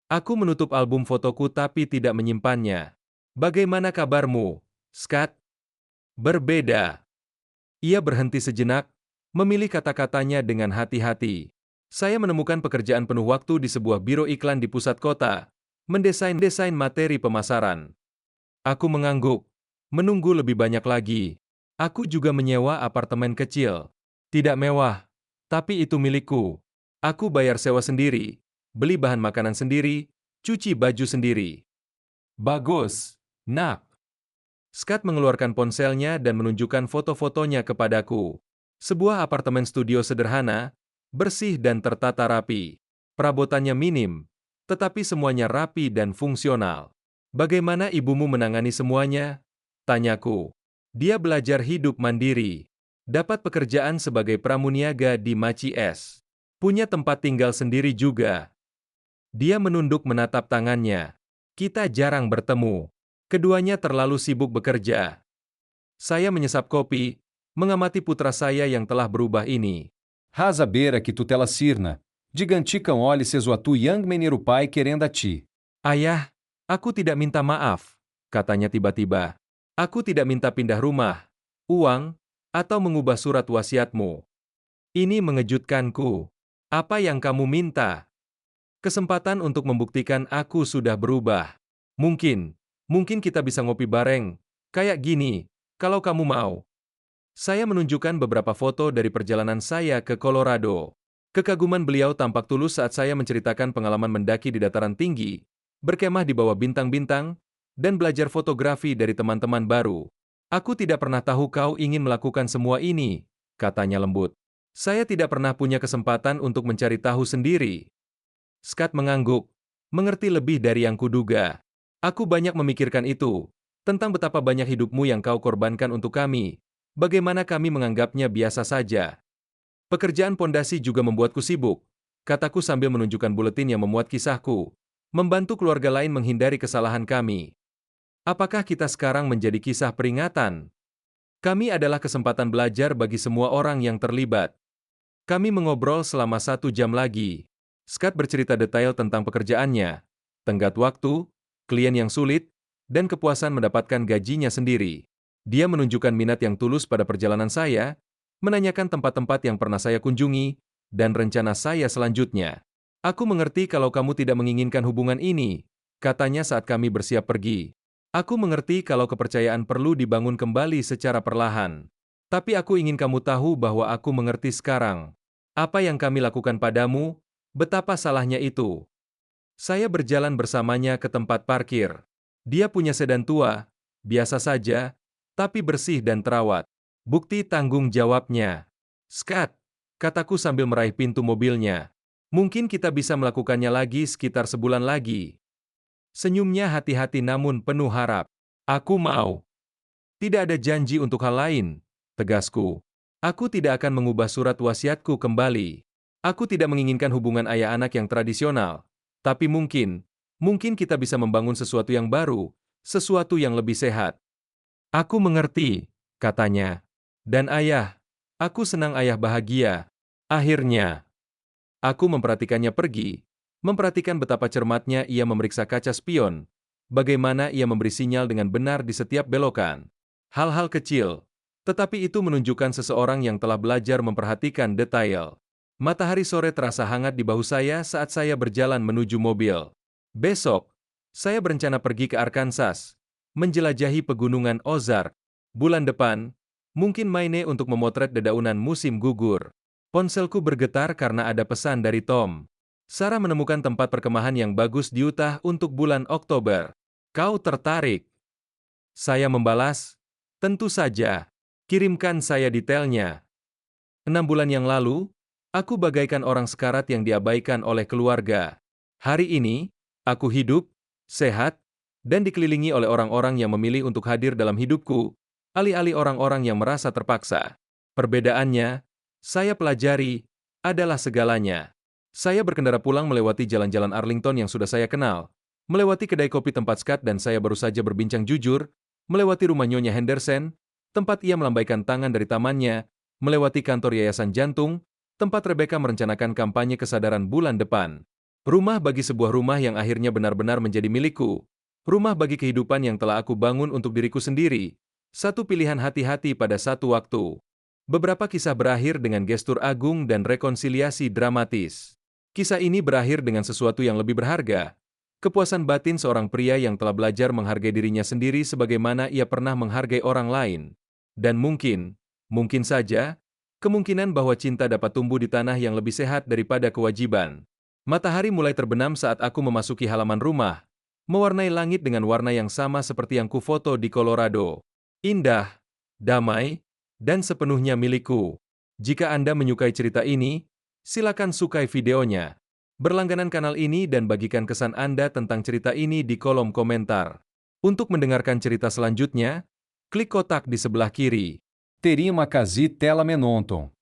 Aku menutup album fotoku tapi tidak menyimpannya. Bagaimana kabarmu, Scott? Berbeda. Ia berhenti sejenak, memilih kata-katanya dengan hati-hati. Saya menemukan pekerjaan penuh waktu di sebuah biro iklan di pusat kota, mendesain materi pemasaran. Aku mengangguk, menunggu lebih banyak lagi. Aku juga menyewa apartemen kecil. Tidak mewah, tapi itu milikku. Aku bayar sewa sendiri, beli bahan makanan sendiri, cuci baju sendiri. Bagus, nak. Scott mengeluarkan ponselnya dan menunjukkan foto-fotonya kepadaku. Sebuah apartemen studio sederhana, bersih dan tertata rapi. Perabotannya minim, tetapi semuanya rapi dan fungsional. Bagaimana ibumu menangani semuanya? Tanyaku. Dia belajar hidup mandiri. Dapat pekerjaan sebagai pramuniaga di Maci Es. Punya tempat tinggal sendiri juga. Dia menunduk menatap tangannya. Kita jarang bertemu. Keduanya terlalu sibuk bekerja. Saya menyesap kopi, mengamati putra saya yang telah berubah ini. Rasa beira que tutela sirna. Diganticam olhe sesuatu yang meniro pai querendo a ti. Ayah, aku tidak minta maaf, katanya tiba-tiba. Aku tidak minta pindah rumah, uang, atau mengubah surat wasiatmu. Ini mengejutkanku. Apa yang kamu minta? Kesempatan untuk membuktikan aku sudah berubah. Mungkin kita bisa ngopi bareng, kayak gini, kalau kamu mau. Saya menunjukkan beberapa foto dari perjalanan saya ke Colorado. Kekaguman beliau tampak tulus saat saya menceritakan pengalaman mendaki di dataran tinggi, berkemah di bawah bintang-bintang, dan belajar fotografi dari teman-teman baru. Aku tidak pernah tahu kau ingin melakukan semua ini, katanya lembut. Saya tidak pernah punya kesempatan untuk mencari tahu sendiri. Scott mengangguk, mengerti lebih dari yang kuduga. Aku banyak memikirkan itu, tentang betapa banyak hidupmu yang kau korbankan untuk kami, bagaimana kami menganggapnya biasa saja. Pekerjaan pondasi juga membuatku sibuk, kataku sambil menunjukkan buletin yang memuat kisahku, membantu keluarga lain menghindari kesalahan kami. Apakah kita sekarang menjadi kisah peringatan? Kami adalah kesempatan belajar bagi semua orang yang terlibat. Kami mengobrol selama 1 jam lagi. Scott bercerita detail tentang pekerjaannya, tenggat waktu, klien yang sulit, dan kepuasan mendapatkan gajinya sendiri. Dia menunjukkan minat yang tulus pada perjalanan saya, menanyakan tempat-tempat yang pernah saya kunjungi, dan rencana saya selanjutnya. Aku mengerti kalau kamu tidak menginginkan hubungan ini, katanya saat kami bersiap pergi. Aku mengerti kalau kepercayaan perlu dibangun kembali secara perlahan. Tapi aku ingin kamu tahu bahwa aku mengerti sekarang. Apa yang kami lakukan padamu, betapa salahnya itu. Saya berjalan bersamanya ke tempat parkir. Dia punya sedan tua, Biasa saja, tapi bersih dan terawat. Bukti tanggung jawabnya. Skat, kataku sambil meraih pintu mobilnya. Mungkin kita bisa melakukannya lagi sekitar sebulan lagi. Senyumnya hati-hati namun penuh harap. Aku mau. Tidak ada janji untuk hal lain, tegasku. Aku tidak akan mengubah surat wasiatku kembali. Aku tidak menginginkan hubungan ayah anak yang tradisional. Tapi mungkin kita bisa membangun sesuatu yang baru, sesuatu yang lebih sehat. Aku mengerti, katanya. Dan ayah, aku senang ayah bahagia. Akhirnya, aku memperhatikannya pergi, memperhatikan betapa cermatnya ia memeriksa kaca spion, bagaimana ia memberi sinyal dengan benar di setiap belokan. Hal-hal kecil, tetapi itu menunjukkan seseorang yang telah belajar memperhatikan detail. Matahari sore terasa hangat di bahu saya saat saya berjalan menuju mobil. Besok, saya berencana pergi ke Arkansas, menjelajahi pegunungan Ozark. Bulan depan, mungkin Maine untuk memotret dedaunan musim gugur. Ponselku bergetar karena ada pesan dari Tom. Sarah menemukan tempat perkemahan yang bagus di Utah untuk bulan Oktober. Kau tertarik? Saya membalas, tentu saja. Kirimkan saya detailnya. 6 bulan yang lalu, aku bagaikan orang sekarat yang diabaikan oleh keluarga. Hari ini, aku hidup, sehat, dan dikelilingi oleh orang-orang yang memilih untuk hadir dalam hidupku, alih-alih orang-orang yang merasa terpaksa. Perbedaannya, saya pelajari, adalah segalanya. Saya berkendara pulang melewati jalan-jalan Arlington yang sudah saya kenal, melewati kedai kopi tempat Scott dan saya baru saja berbincang jujur, melewati rumah Nyonya Henderson, tempat ia melambaikan tangan dari tamannya, melewati kantor Yayasan Jantung, tempat Rebecca merencanakan kampanye kesadaran bulan depan. Rumah bagi sebuah rumah yang akhirnya benar-benar menjadi milikku. Rumah bagi kehidupan yang telah aku bangun untuk diriku sendiri. Satu pilihan hati-hati pada satu waktu. Beberapa kisah berakhir dengan gestur agung dan rekonsiliasi dramatis. Kisah ini berakhir dengan sesuatu yang lebih berharga. Kepuasan batin seorang pria yang telah belajar menghargai dirinya sendiri sebagaimana ia pernah menghargai orang lain. Dan mungkin saja, kemungkinan bahwa cinta dapat tumbuh di tanah yang lebih sehat daripada kewajiban. Matahari mulai terbenam saat aku memasuki halaman rumah, mewarnai langit dengan warna yang sama seperti yang kufoto di Colorado. Indah, damai, dan sepenuhnya milikku. Jika Anda menyukai cerita ini, silakan sukai videonya. Berlangganan kanal ini dan bagikan kesan Anda tentang cerita ini di kolom komentar. Untuk mendengarkan cerita selanjutnya, klik kotak di sebelah kiri. Terima kasih telah menonton.